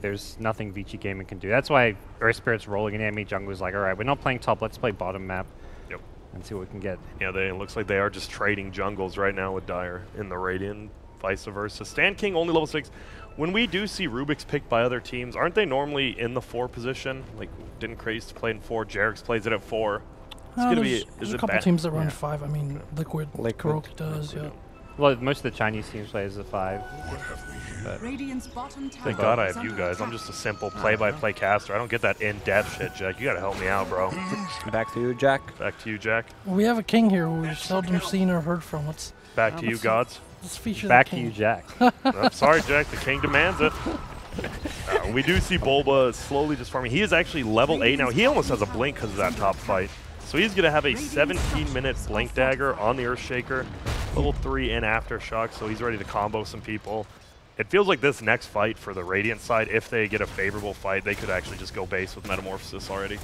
there's nothing VG Gaming can do. That's why Earth Spirit's rolling in enemy jungle was like, all right, we're not playing top, let's play bottom map. Yep. And see what we can get. Yeah, it looks like they are just trading jungles right now with Dire in the Radiant, vice versa. Stand King only level 6. When we do see Rubik's picked by other teams, aren't they normally in the 4 position? Like, didn't Craze play in 4? Jarex plays it at 4. It's going to be. There's a couple teams that run 5. I mean, Liquid does, yeah. Well, most of the Chinese teams play as a 5. Thank God I have you guys. I'm just a simple play-by-play caster. I don't get that in-depth shit, Jack. You got to help me out, bro. Back to you, Jack. Back to you, Jack. Well, we have a king here who we've seldom seen or heard from. Back to you, gods. Let's feature Back the king. to you, Jack. I'm sorry, Jack. The king demands it. We do see Bulba slowly just farming. He is actually level 8 now. He almost has a blink because of that top fight. So he's going to have a 17-minute blink dagger on the Earthshaker. Level 3 in Aftershock, so he's ready to combo some people. it feels like this next fight for the Radiant side, if they get a favorable fight, they could actually just go base with Metamorphosis already.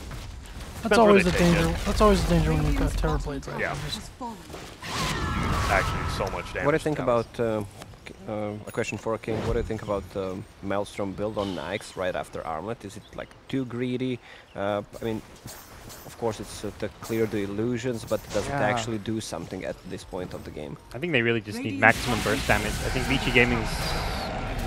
That's always the danger. That's always the danger when you've got Terror Blades, right? Yeah. Actually, so much damage. What do you think about, a question for King, what do you think about Maelstrom build on Nyx right after Armlet? Is it like too greedy? I mean, of course it's to clear the illusions, but does it actually do something at this point of the game? I think they really just need maximum burst damage. I think VG Gaming's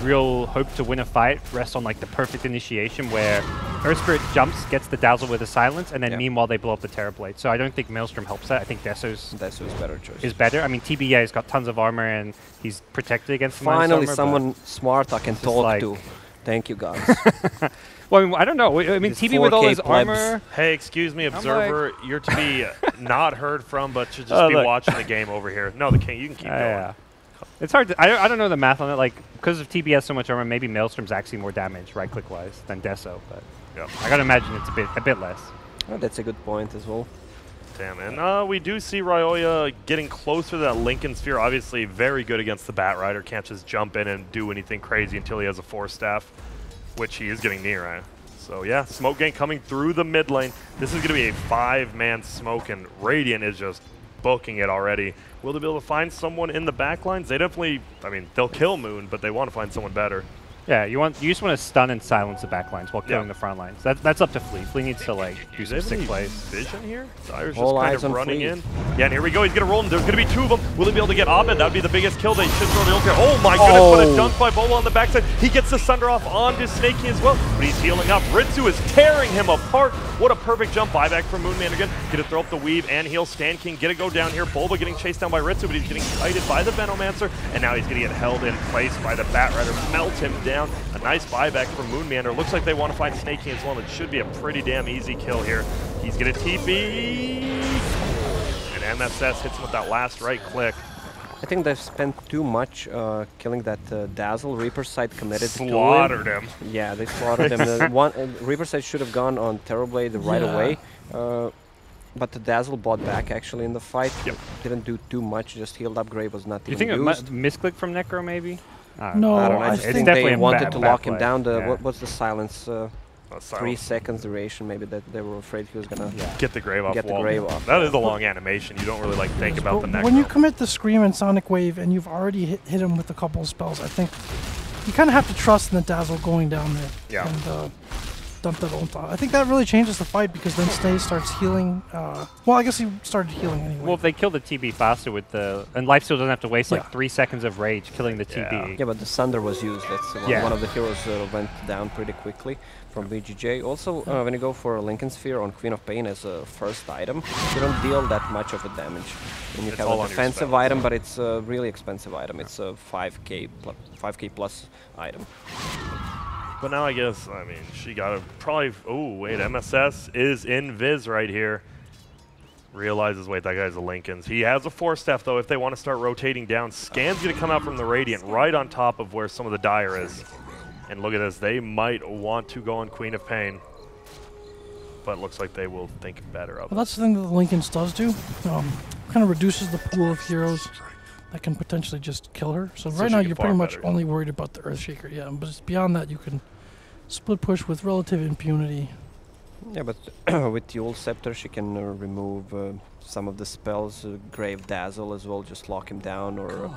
real hope to win a fight rests on like the perfect initiation where Earth Spirit jumps, gets the dazzle with a silence, and then meanwhile they blow up the Terror Blade. So I don't think Maelstrom helps that. I think Desso's better choice. Is better. I mean, TBA has got tons of armor and he's protected against finally armor, someone smart I can talk like to. Thank you, guys. Well, I mean, I don't know. I mean, TB with all his armor. Hey, excuse me, Observer. You're to be not heard from, but should just be watching the game over here. No, the King, you can keep going. Yeah. It's hard to, I don't know the math on it. Like, because of TB has so much armor, maybe Maelstrom's actually more damage, right-click wise, than Desso. But I gotta imagine it's a bit less. Oh, that's a good point as well. Damn, and we do see Ryoya getting closer to that Lincoln Sphere. Obviously, very good against the Bat Rider. Can't just jump in and do anything crazy until he has a Force Staff, which he is getting near. So yeah, Smoke Gang coming through the mid lane. This is going to be a 5-man smoke, and Radiant is just booking it already. Will they be able to find someone in the back lines? They definitely, I mean, they'll kill Moon, but they want to find someone better. Yeah, you just want to stun and silence the back lines while killing the front lines. That's up to Flea. Flea needs to like do some sick plays. Vision here? Dyer's just kind of running in. Yeah, and here we go. He's going to roll him. There's going to be 2 of them. Will he be able to get Abed? That would be the biggest kill. They should throw the ult here. Oh my goodness, what a dunk by Bolo on the backside. He gets the Sunder off onto Snakey as well, but he's healing up. Ritsu is tearing him apart. What a perfect jump. Buyback from Moonman again. Get to throw up the weave and heal. Stan King get to go down here. Bulba getting chased down by Ritsu, but he's getting kited by the Venomancer, and now he's going to get held in place by the Bat Rider. Melt him down. A nice buyback from Moonmander. Looks like they want to find Snakey as well. It should be a pretty damn easy kill here. He's going to TP. And MSS hits him with that last right click. I think they've spent too much killing that Dazzle. Reaper side committed slaughtered to him. Yeah, they slaughtered him. Reaper side should have gone on Terrorblade right away. But the Dazzle bought back actually in the fight. Didn't do too much, just healed up. Grave was not even used. You think it misclick from Necro maybe? No, I don't know. I think they wanted to lock him down. What's the silence? 3 seconds duration, maybe that they were afraid he was gonna get the grave off. That is a long animation. You don't really like think about the next. When you commit the Scream and Sonic Wave and you've already hit him with a couple of spells, I think you kind of have to trust in the Dazzle going down there and dump that ult on. I think that really changes the fight because then Stay starts healing. Well, I guess he started healing anyway. Well, if they kill the TB faster with the... And Lifesteal doesn't have to waste like 3 seconds of rage killing the TB. Yeah, but the Sunder was used. That's one of the heroes went down pretty quickly from VGJ. Also, when you go for a Lincoln Sphere on Queen of Pain as a first item, you don't deal that much of a damage. And you have a defensive item, but it's a really expensive item. It's a 5k plus item. But now I guess, I mean, she got to probably... Oh, wait, MSS is in Viz right here. Realizes, wait, that guy's a Lincoln's. He has a Force Staff, though, if they want to start rotating down. Scan's going to come out from the Radiant right on top of where some of the Dire is. And look at this. They might want to go on Queen of Pain. But it looks like they will think better of it. Well, that's the thing that the Lincoln's does do. Kind of reduces the pool of heroes that can potentially just kill her. So right now you're pretty much only worried about the Earthshaker. Yeah, but beyond that you can split push with relative impunity. Yeah, but with Yule Scepter she can remove some of the spells, Grave Dazzle as well, just lock him down, or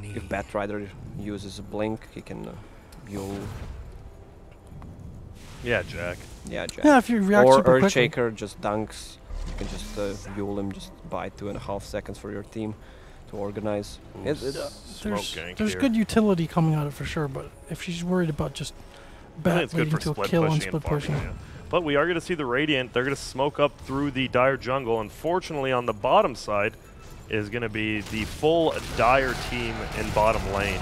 if Bat Rider uses a blink he can Yule. Yeah, Jack. Yeah, Jack. Yeah, if you react super quickly. Earthshaker just dunks. You can just Yule him, just buy 2.5 seconds for your team to organize. There's good utility coming out of it for sure, but if she's worried about just Bat leading to a kill and split pushing. But we are going to see the Radiant. They're going to smoke up through the Dire jungle. Unfortunately, on the bottom side is going to be the full Dire team in bottom lane.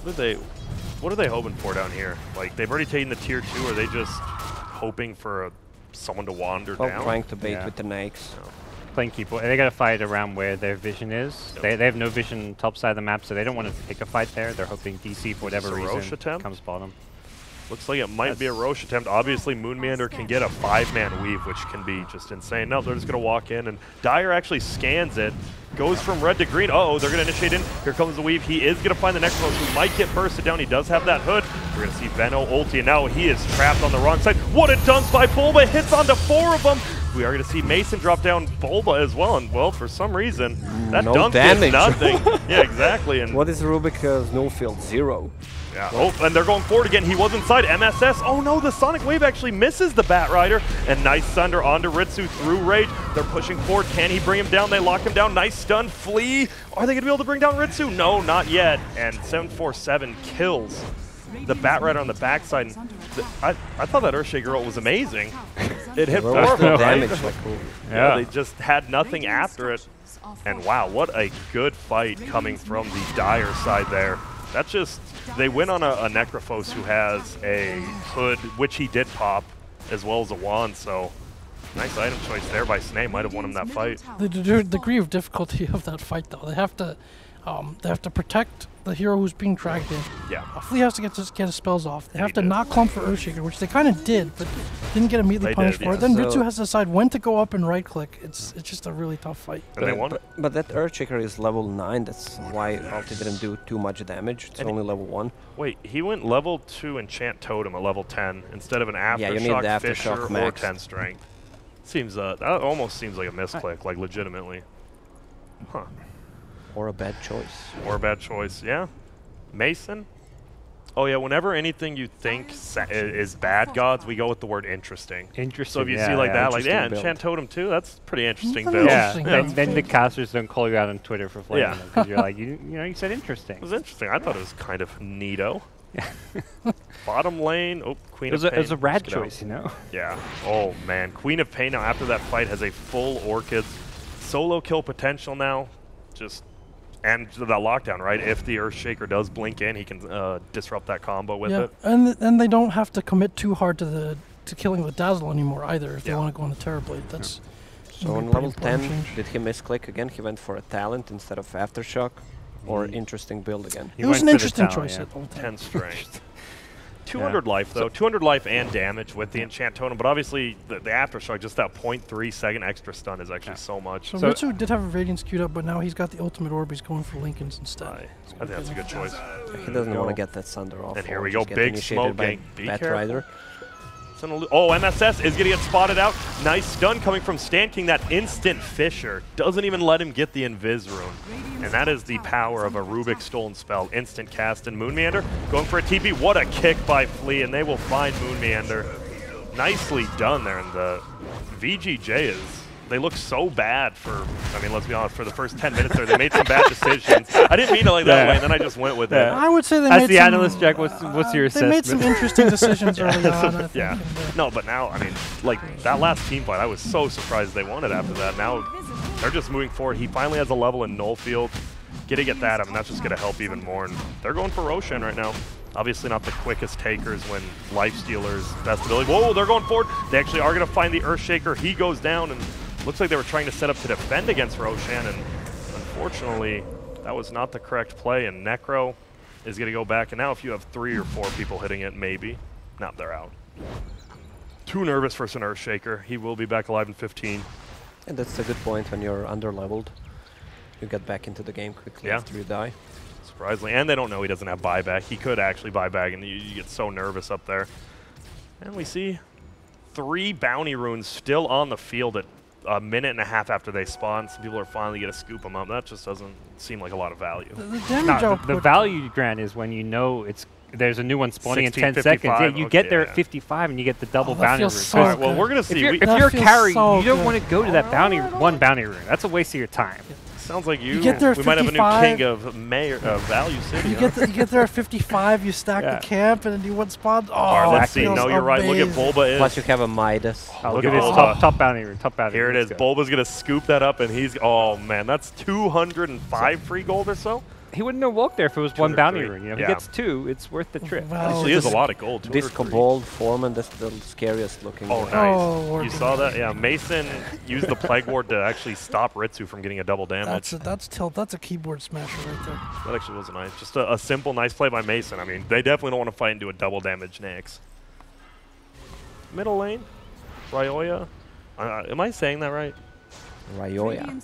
What are they hoping for down here? Like, they've already taken the tier 2. Are they just hoping for someone to wander down? Trying to bait with the Nyx. Playing keep. They got to fight around where their vision is. They have no vision top side of the map, so they don't want to pick a fight there. They're hoping DC, for whatever reason, comes bottom. Looks like it might be a Roche attempt. Obviously, Moonmeander can get a 5-man weave, which can be just insane. No, they're just going to walk in, and Dyer actually scans it. Goes from red to green. Uh-oh, they're going to initiate in. Here comes the weave. He is going to find the Necros, who might get bursted down. He does have that hood. We're going to see Venno ulti, and now he is trapped on the wrong side. What a dunk by Bulba. Hits onto 4 of them. We are going to see Mason drop down Bulba as well, and well, for some reason, that No dunk damage. did nothing. Yeah, exactly. And What is Rubik's null field? 0. yeah. Oh, and they're going forward again. He was inside. MSS. Oh no, the Sonic Wave actually misses the Bat Rider. And nice Thunder onto Ritsu through Rage. They're pushing forward. Can he bring him down? They lock him down. Nice stun. Flee. Are they going to be able to bring down Ritsu? No, not yet. And 747 kills the Bat Rider on the backside. And I thought that Earthshaker ult was amazing. It hit Where was 4 of the them, right? damage? Like, Yeah, they just had nothing after it. And wow, what a good fight coming from the Dire side there. That's just, they win on a Necrophos who has a hood, which he did pop, as well as a wand, so nice item choice there by Snake. Might have won him that fight. The degree of difficulty of that fight, though, they have to protect the hero who's being dragged in. Yeah. Flea has to get his spells off. They have to did. not clump for Earthshaker, which they kind of did, but didn't get immediately They punished did, for yeah. it. Then So- Ritsu has to decide when to go up and right-click. It's just a really tough fight. And they won it. But that Earthshaker is level 9. That's why ulti didn't do too much damage. It's And only level 1. Wait, he went level 2 Enchant Totem at level 10 instead of an Aftershock, Yeah, you need the Aftershock Fisher or max. 10 Strength. Seems, that almost seems like a misclick, like legitimately. Huh. Or a bad choice. Or a bad choice, yeah. Mason? Oh yeah, whenever anything you think is bad gods, we go with the word interesting. Interesting. So if you yeah, see like that, like, interesting yeah, build. Enchant Totem too, that's a pretty interesting That's build. Yeah, Interesting. then the casters don't call you out on Twitter for flaming Yeah. them because you're like, you know, you said interesting. It was interesting. I thought it was kind of neato. Bottom lane, oh, Queen It was of a, Pain. it was a rad Let's get out. choice, you know? Yeah. Oh man, Queen of Pain now after that fight has a full Orchids. Solo kill potential now. Just, and that lockdown, right? If the Earthshaker does blink in, he can disrupt that combo with Yeah, it. and they don't have to commit too hard to killing the Dazzle anymore either if they Yeah. want to go on the Terrorblade. That's So gonna be on a pretty level important 10, change. did he misclick again? He went for a talent instead of Aftershock? Or interesting build again? He It was went an for the interesting talent, choice yeah. at all 10 strength. 200 life though, 200 life and damage with the Enchant Totem, but obviously the Aftershock, just that 0.3 second extra stun is actually so much. So, So- Ritsu did have a Radiance queued up, but now he's got the ultimate orb. He's going for Lincoln's instead. I think that's a good choice. He doesn't want to get that Thunder off. And here or we go, just get big initiated smoke by gang. Be Bat careful. Rider. Oh, MSS is going to get spotted out. Nice stun coming from Stan King. That instant Fisher doesn't even let him get the Invis Rune. And that is the power of a Rubik's Stolen spell. Instant cast and Moonmeander going for a TP. What a kick by Flea, and they will find Moonmeander. Nicely done there. And the VGJ is, they look so bad for, I mean, let's be honest, for the first 10 minutes there, they made some bad decisions. I didn't mean it like that way, and then I just went with it. I would say they As made the some, analyst, Jack, what's your they made some assessment? interesting decisions early on. I think, Yeah. and, No, but now, I mean, like, that last team fight, I was so surprised they won it after that. Now, they're just moving forward. He finally has a level in Null Field. Get that, I mean, that's just going to help even more. And they're going for Roshan right now. Obviously not the quickest takers when Lifestealer's best ability. Whoa, they're going forward. They actually are going to find the Earthshaker. He goes down, and looks like they were trying to set up to defend against Roshan, and unfortunately, that was not the correct play, and Necro is going to go back. And now if you have 3 or 4 people hitting it, maybe. No, they're out. Too nervous for an Earthshaker. He will be back alive in 15. And that's a good point when you're under-leveled. You get back into the game quickly Yeah. after you die. Surprisingly. And they don't know he doesn't have buyback. He could actually buy back, and you get so nervous up there. And we see 3 bounty runes still on the field at a minute and a half after they spawn. Some people are finally going to scoop them up. That just doesn't seem like a lot of value. the damage No, the output. value grant is when you know there's a new one spawning in 10 seconds. 16:55, Yeah, you get okay, there yeah. at 55 and you get the double that bounty feels room. so All right, well, good. we're going to If see. you're, We, if That you're a feels carry, so you don't good. want to go to that one bounty room. That's a waste of your time. sounds like you. get there at we might have a new 55. king of Value City. You huh? get you get there at 55, you stack Yeah. the camp, and then you one spot. Oh, All right, let's it see. feels No, you're right. Look at amazing. Bulba is. Plus you have a Midas. Oh, look Look at at this Bulba. top bounty room. Top bounty Here room. it is. Let's go. Bulba's going to scoop that up, and he's, oh man, that's 205 free gold or so. he wouldn't have walked there if it was one bounty rune. You know, if he gets 2, it's worth the trip. Well, Actually, is a lot of gold. Disco 203. Bolt, Foreman, that's the scariest looking. Oh, nice. Oh, you saw that? Yeah, Mason used the Plague Ward to actually stop Ritsu from getting a double damage. That's a keyboard smasher right there. That actually was nice. Just a simple, nice play by Mason. I mean, they definitely don't want to fight and do a double damage next. Middle lane, Ryoya. Am I saying that right? Ryoya.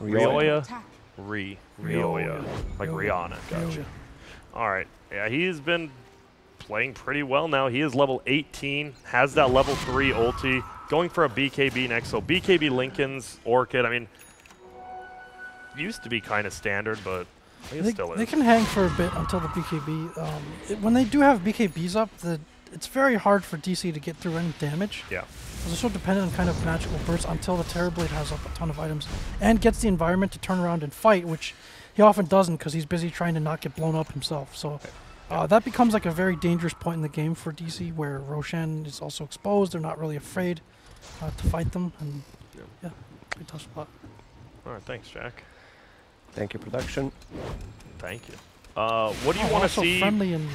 Ryoya. Ryoya. Like Rihanna. Gotcha. All right. Yeah, he's been playing pretty well now. He is level 18, has that level 3 ulti, going for a BKB next. So BKB Lincoln's Orchid, I mean, used to be kind of standard, but I think it still is. They can hang for a bit until the BKB. When they do have BKBs up, it's very hard for DC to get through any damage. Yeah. They're so dependent on kind of magical bursts until the Terrorblade has up a ton of items and gets the environment to turn around and fight, which he often doesn't because he's busy trying to not get blown up himself. So that becomes like a very dangerous point in the game for DC where Roshan is also exposed. They're not really afraid to fight them. And yeah, pretty tough spot. All right, thanks, Jack. Thank you, production. Thank you. What do you want to see? Friendly and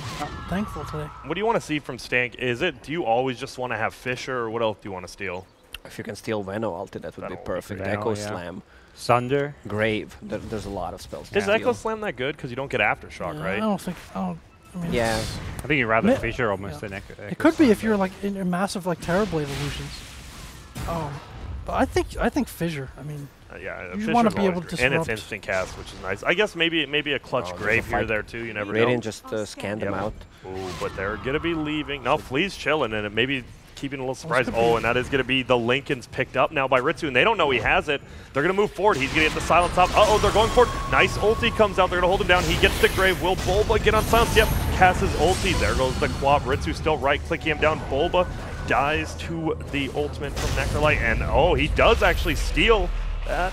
thankful today. What do you want to see from Stank? Do you always just want to have Fisher, or what else do you want to steal? If you can steal Veno ulti, that would be perfect. Veno, Echo yeah. Slam, Sunder, Grave. There's a lot of spells. Is Echo Slam that good? Because you don't get Aftershock, Yeah, right? I mean, Yeah. I think you'd rather Fisher almost than Echo. It could be if you're like in a massive like Terrorblade illusions. But I think Fissure. I mean, yeah, you want to be able to disrupt. and it's instant cast, which is nice. I guess maybe a clutch Grave here there too. You never know. Radiant just scanned them out. Ooh, but they're gonna be leaving. No, Flea's chilling, and it maybe keeping a little surprise. Oh, and that is gonna be the Lincoln's picked up now by Ritsu, and they don't know he has it. They're gonna move forward. He's gonna get the silence up. Uh-oh, they're going forward. Nice ulti comes out. They're gonna hold him down. He gets the Grave. Will Bulba get on silence? Yep. Casts his ulti. There goes the Quap. Ritsu still right-clicking him down. Bulba dies to the ultimate from Necrolite, and oh, he does actually steal that.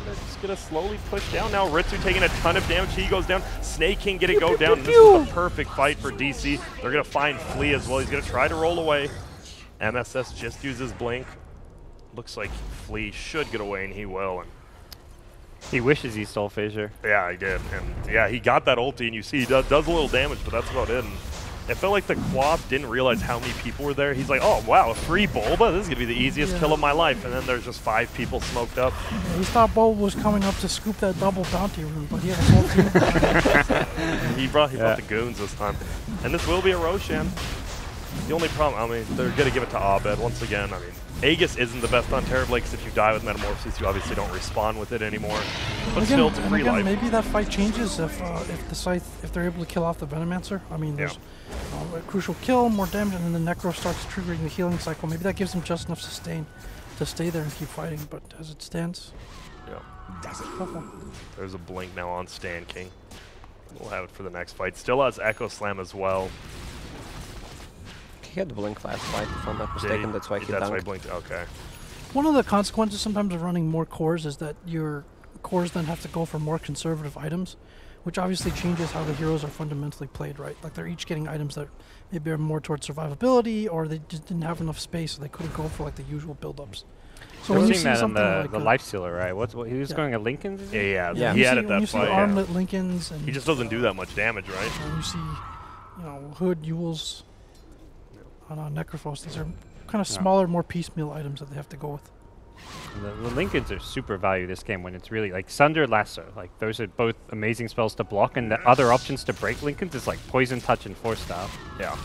They're just going to slowly push down now. Ritsu taking a ton of damage. He goes down. Snake King getting go down. This is the perfect fight for DC. They're going to find Flea as well. He's going to try to roll away. MSS just uses Blink. Looks like Flea should get away, and he will. And he wishes he stole Fissure. yeah, he did. And yeah, he got that ulti, and you see he does a little damage, but that's about it. And it felt like the Quap didn't realize how many people were there. He's like, oh, wow, a free Bulba? This is going to be the easiest kill of my life. And then there's just 5 people smoked up. Yeah, he thought Bulba was coming up to scoop that double bounty rune, but he had a whole team. He brought the goons this time. And this will be a Roshan. The only problem, I mean, they're going to give it to Abed once again. I mean, Aegis isn't the best on Terrorblade because if you die with Metamorphosis, you obviously don't respawn with it anymore. But again, still, it's a free life. Maybe that fight changes if the Scythe, if they're able to kill off the Venomancer. I mean, there's a crucial kill, more damage, and then the Necro starts triggering the healing cycle. Maybe that gives them just enough sustain to stay there and keep fighting. But as it stands, there's a blink now on Stan King. We'll have it for the next fight. Still has Echo Slam as well. He had Blink last fight, if I'm not mistaken. That's why he dunked. That's why he blinked. Okay. One of the consequences sometimes of running more cores is that your cores then have to go for more conservative items, which obviously changes how the heroes are fundamentally played, right? Like they're each getting items that maybe are more towards survivability, or they just didn't have enough space, so they couldn't go for like the usual build-ups. So we're when you seeing see that something on like the life stealer, right? He was going at Lincoln's? Yeah. He had it when that you see fight. Armlet Lincolns, and He just doesn't do that much damage, right? and you see, Hood, Yules, on Necrophos. These are kind of smaller, more piecemeal items that they have to go with. The Lincolns are super value this game when it's really like Sunder, Lasso. Like those are both amazing spells to block, and the other options to break Lincolns is like Poison Touch and Force Style. Yeah.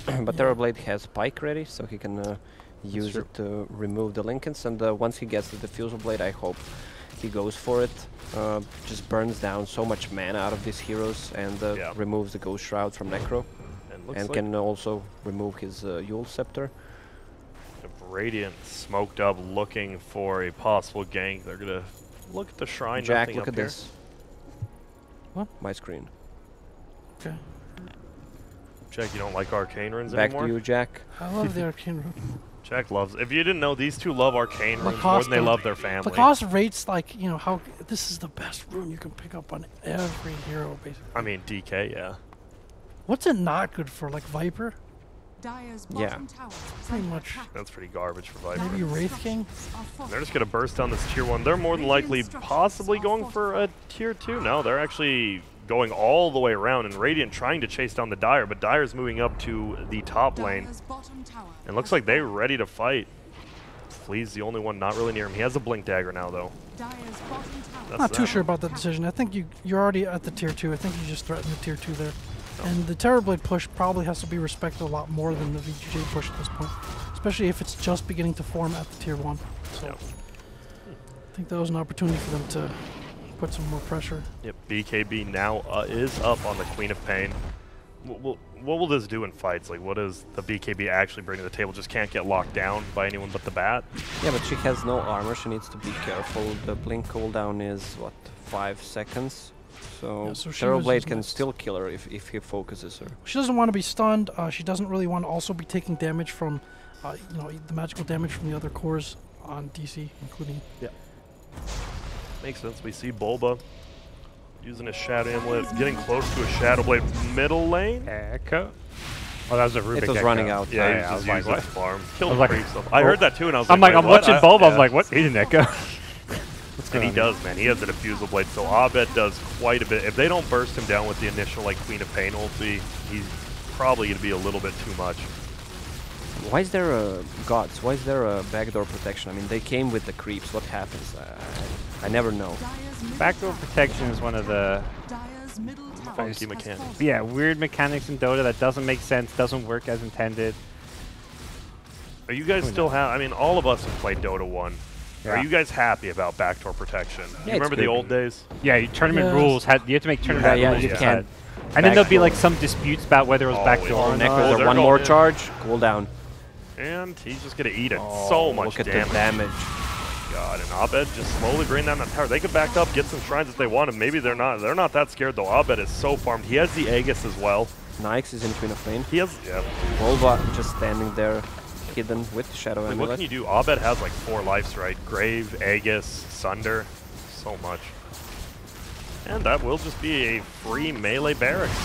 But Terrorblade has Pike ready, so he can use it to remove the Lincolns. And once he gets the Diffusal Blade, I hope he goes for it. Just burns down so much mana out of these heroes and removes the Ghost Shroud from Necro. And like can also remove his Yule Scepter. Radiant smoked up looking for a possible gank. They're going to look at the shrine. Jack, look at here. this. What? My screen. Okay. Jack, you don't like arcane runes Back anymore? to you, Jack. I love the arcane rune. Jack loves. If you didn't know, these two love arcane runes more Lacoste than they love their family. Lacoste rates like how this is the best rune you can pick up on every hero, basically. I mean, DK, yeah. What's it not good for? Like Viper? Yeah. Pretty much. That's pretty garbage for Viper. Maybe Wraith King? They're just going to burst down this tier 1. They're more than likely possibly going for a tier 2. No, they're actually going all the way around, and Radiant trying to chase down the Dire, but Dire's moving up to the top lane. And looks like they're ready to fight. Flea's the only one not really near him. He has a Blink Dagger now, though. Not too sure about that decision. I think you're already at the tier 2. I think you just threatened the tier 2 there. And the Terrorblade push probably has to be respected a lot more than the VGJ push at this point, especially if it's just beginning to form at the tier 1. So I think that was an opportunity for them to put some more pressure. Yep, BKB now is up on the Queen of Pain. What will this do in fights? Like, what does the BKB actually bring to the table? Just can't get locked down by anyone but the bat? Yeah, but she has no armor. She needs to be careful. The blink cooldown is, what, 5 seconds? So, yeah, so Terrorblade can still kill her if he focuses her. She doesn't want to be stunned. She doesn't really want to also be taking damage from, you know, the magical damage from the other cores on DC, including. Yeah. Makes sense. We see Bulba using his Shadow Amulet, getting close to a Shadow Blade middle lane. Echo. Oh, that was a Rubik. It was Echo. running out. Yeah, I he was just like, used what? his farm. Killed like, free stuff. I heard that too, and I was I'm like, I'm what? watching Bulba. I was Yeah. like, what? He's an Echo. And he does, man. He has a Diffusal Blade, so Abed does quite a bit. If they don't burst him down with the initial like Queen of Pain ulti, he's probably going to be a little bit too much. Why is there a Gods? Why is there a backdoor protection? I mean, they came with the creeps. What happens? I never know. Backdoor protection is one of the Funky mechanics. yeah, weird mechanics in Dota that doesn't make sense, doesn't work as intended. Are you guys still I mean, all of us have played Dota 1. Yeah. Are you guys happy about backdoor protection? You remember the good. old days? Yeah, tournament rules had you have to make tournament Yeah, rules. you that can't. And then there'll be like some disputes about whether it was backdoor or yeah. not. Oh, There's they're one going more in. charge, cooldown. And he's just going to eat it. So much Look at damage. the damage. God, and Abed just slowly bring down that tower. They could back up, get some shrines if they want, and maybe they're not. They're not that scared though. Abed is so farmed. He has the Aegis as well. Nyx is in Queen of Pain. He has, yeah. Volva just standing there, hidden with Shadow Like, what Amulet. can you do? Abed has like 4 lives, right? Grave, Aegis, Sunder, so much. And that will just be a free melee barracks.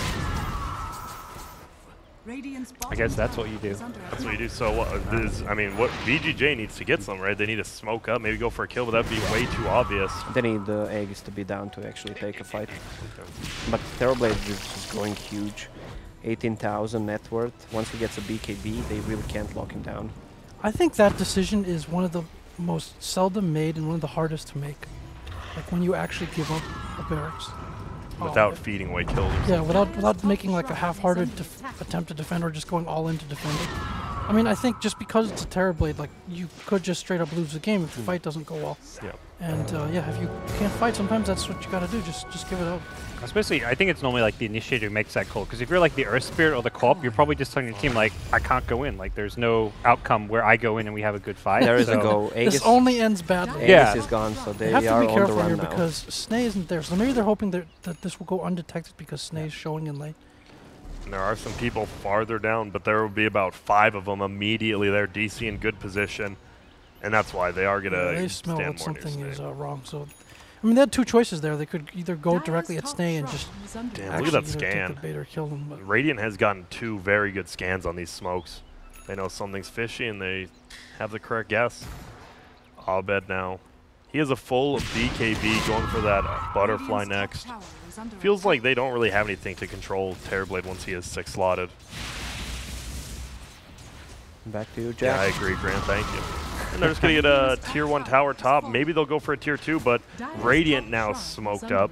I guess that's what you do. That's what you do. So what I mean, what VGJ needs to get some, right? They need to smoke up, maybe go for a kill, but that'd be way too obvious. They need the Aegis to be down to actually take a fight. But Terrorblade is just going huge. 18,000 net worth. Once he gets a BKB, they really can't lock him down. I think that decision is one of the most seldom made and one of the hardest to make. Like when you actually give up a barracks. Without feeding away kills. Yeah, without making like a half-hearted attempt to defend or just going all in to defend it. I mean, I think just because it's a Terrorblade, like you could just straight up lose the game if the fight doesn't go well. Yeah. And yeah, if you can't fight, sometimes that's what you gotta do. Just give it up. Especially, I think it's normally like the initiator who makes that call. Because if you're like the Earth Spirit or the Co-op, you're probably just telling your team like, I can't go in. Like, there's no outcome where I go in and we have a good fight. There is so a go. Aegis, This only ends badly. Aegis Yeah. is gone, so they You have are to be on the careful run here now. because Snay isn't there. So maybe they're hoping that this will go undetected because Snay's showing in late. And there are some people farther down, but there will be about 5 of them immediately there. DC in good position, and that's why they are gonna They smell stand that more near something is Snake. wrong. So, I mean, they had 2 choices there. They could either go directly at Snay and just Damn, look at that actually either scan. take the bait or kill them. But Radiant has gotten 2 very good scans on these smokes. They know something's fishy, and they have the correct guess. Abed now. He has a full BKB going for that butterfly next. Feels like they don't really have anything to control Terrorblade once he is 6 slotted. Back to you, Yeah, Jack. I agree, Grant. Thank you. And they're just going to get a tier 1 tower top. Maybe they'll go for a tier 2, but Radiant now smoked up.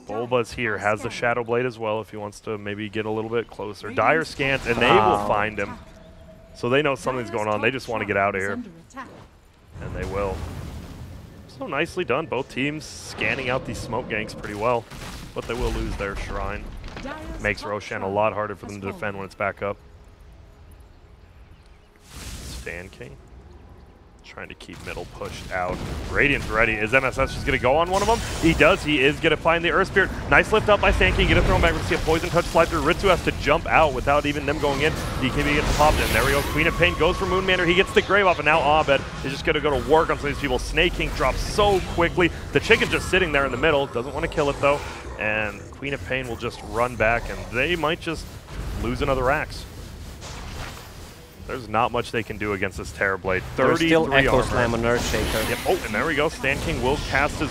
Bulba's here, has the Shadow Blade as well if he wants to maybe get a little bit closer. Dire scans, and they will find him. So they know something's going on. They just want to get out of here. And they will. So nicely done. Both teams scanning out these smoke ganks pretty well. But they will lose their shrine. Makes Roshan a lot harder for them to defend when it's back up. Stan King. Trying to keep middle pushed out. Radiant's ready. Is MSS just going to go on one of them? He does. He is going to find the Earth Spirit. Nice lift up by Stan King. Get it thrown back. We're going to see a Poison Touch slide through. Ritsu has to jump out without even them going in. DKB gets popped in. There we go. Queen of Pain goes for Moonmander. He gets the Grave off, and now Abed is just going to go to work on some of these people. Snake King drops so quickly. The chicken just sitting there in the middle. Doesn't want to kill it, though. And Queen of Pain will just run back, and they might just lose another Axe. There's not much they can do against this Terrorblade. There's still 33 Echo armor. Slam on Earthshaker. Yep. Oh, and there we go. Stan King will cast his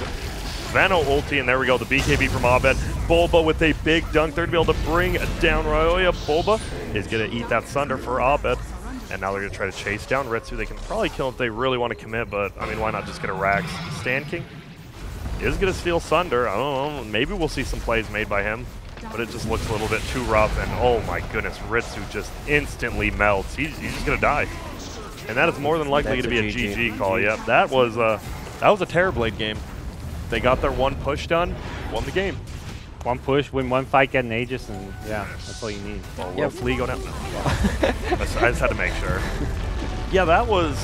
Veno ulti, and there we go. The BKB from Abed. Bulba with a big dunk there to be able to bring down Ryoya. Bulba is going to eat that Sunder for Abed. And now they're going to try to chase down Ritsu. They can probably kill him if they really want to commit, but, I mean, why not just get a Rax? Stan King is going to steal Sunder. I don't know. Maybe we'll see some plays made by him, but it just looks a little bit too rough. And, oh, my goodness, Ritsu just instantly melts. He's just going to die. And that is more than likely going to be a GG call. Yep, that was a Terrorblade game. They got their one push done, won the game. One push, win one fight, get an Aegis, and yeah, that's all you need. Oh, yeah, Flea going out. I just had to make sure. Yeah, that was...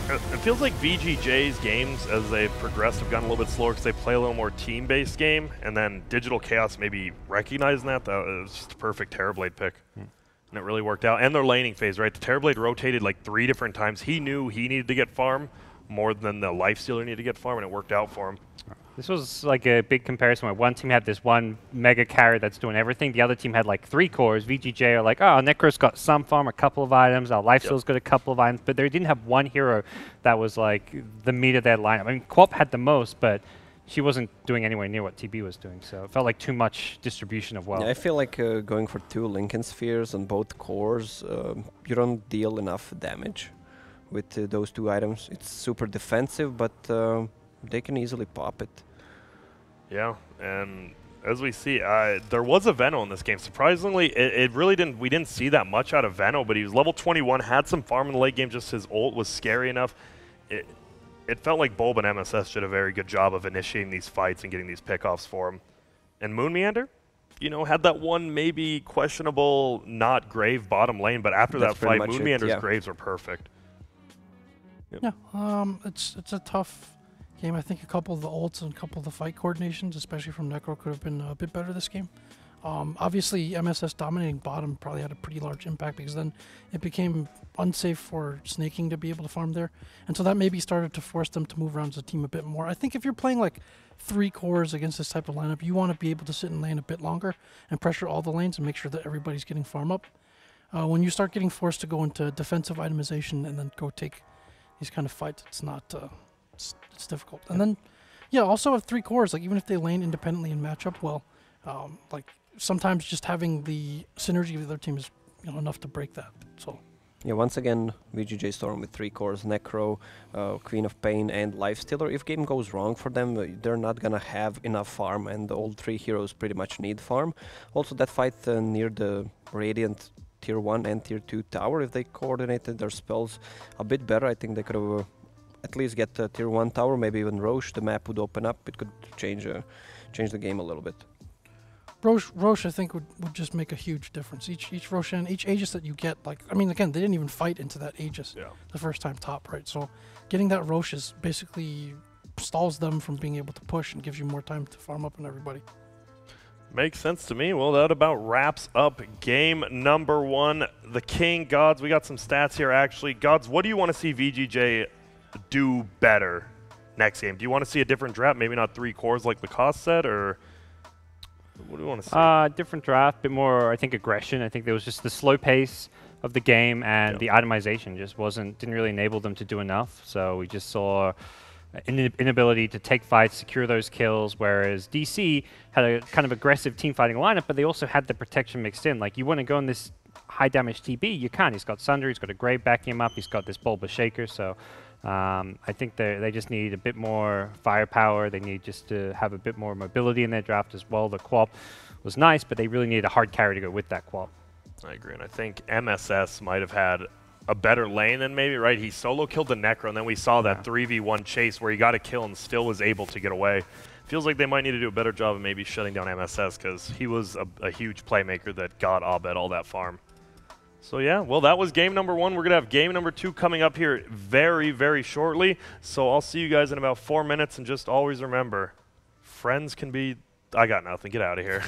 It feels like VGJ's games, as they've progressed, have gotten a little bit slower because they play a little more team-based game, and then Digital Chaos maybe recognizing that was just a perfect Terrorblade pick. And it really worked out. And their laning phase, right? The Terrorblade rotated like 3 different times. He knew he needed to get farm more than the Lifestealer needed to get farm, and it worked out for him. This was like a big comparison where one team had this one mega carry that's doing everything. The other team had like 3 cores. VGJ are like, oh, Necro's got some farm, a couple of items. Our Lifesteal's got a couple of items. But they didn't have one hero that was like the meat of their lineup. I mean, Quop had the most, but she wasn't doing anywhere near what TB was doing. So it felt like too much distribution of wealth. Yeah, I feel like going for 2 Lincoln Spheres on both cores, you don't deal enough damage with those 2 items. It's super defensive, but they can easily pop it. Yeah, and as we see, there was a Veno in this game. Surprisingly, it really didn't. We didn't see that much out of Veno, but he was level 21, had some farm in the late game. Just his ult was scary enough. It felt like Bulb and MSS did a very good job of initiating these fights and getting these pickoffs for him. And Moon Meander, you know, had that one maybe questionable, not grave bottom lane, but after that fight, Moon Meander's graves were perfect. Yep. Yeah, it's a tough game. I think a couple of the ults and a couple of the fight coordinations, especially from Necro, could have been a bit better this game. Obviously, MSS dominating bottom probably had a pretty large impact because then it became unsafe for Snaking to be able to farm there. And so that maybe started to force them to move around as a team a bit more. I think if you're playing like 3 cores against this type of lineup, you want to be able to sit in lane a bit longer and pressure all the lanes and make sure that everybody's getting farm up. When you start getting forced to go into defensive itemization and then go take these kind of fights, it's not... It's difficult. And then, yeah, also at 3 cores, like even if they lane independently and match up well, like sometimes just having the synergy of the other team is enough to break that. So yeah, once again, VGJ.Storm with 3 cores, Necro, Queen of Pain, and Lifestealer. If game goes wrong for them, they're not gonna have enough farm, and all 3 heroes pretty much need farm. Also, that fight near the Radiant Tier 1 and Tier 2 tower, if they coordinated their spells a bit better, I think they could have at least get the Tier 1 tower, maybe even Roche. The map would open up. It could change the game a little bit. Roche, I think, would just make a huge difference. Each Roshan, each Aegis that you get, like, I mean, again, they didn't even fight into that Aegis the first time top, right? So getting that Roche is basically stalls them from being able to push and gives you more time to farm up on everybody. Makes sense to me. Well, that about wraps up game number 1. The King, Gods, we got some stats here, actually. Gods, what do you want to see VGJ do better next game? Do you want to see a different draft? Maybe not 3 cores like Lacoste said, or what do you want to see? Different draft, bit more, I think, aggression. I think there was just the slow pace of the game, and the itemization just didn't really enable them to do enough. So we just saw an inability to take fights, secure those kills, whereas DC had a kind of aggressive team fighting lineup, but they also had the protection mixed in. Like, you want to go in this high damage TB, you can't. He's got Sunder, he's got a Grave backing him up, he's got this Bulba Shaker, so I think they just need a bit more firepower. They need just to have a bit more mobility in their draft as well. The Quap was nice, but they really needed a hard carry to go with that Quap. I agree, and I think MSS might have had a better lane than maybe, right? He solo killed the Necro, and then we saw that 3v1 chase where he got a kill and still was able to get away. Feels like they might need to do a better job of maybe shutting down MSS because he was a huge playmaker that got Abed all that farm. So yeah, well, that was game number 1. We're going to have game number 2 coming up here very, very shortly. So I'll see you guys in about 4 minutes, and just always remember, friends can be... I got nothing. Get out of here.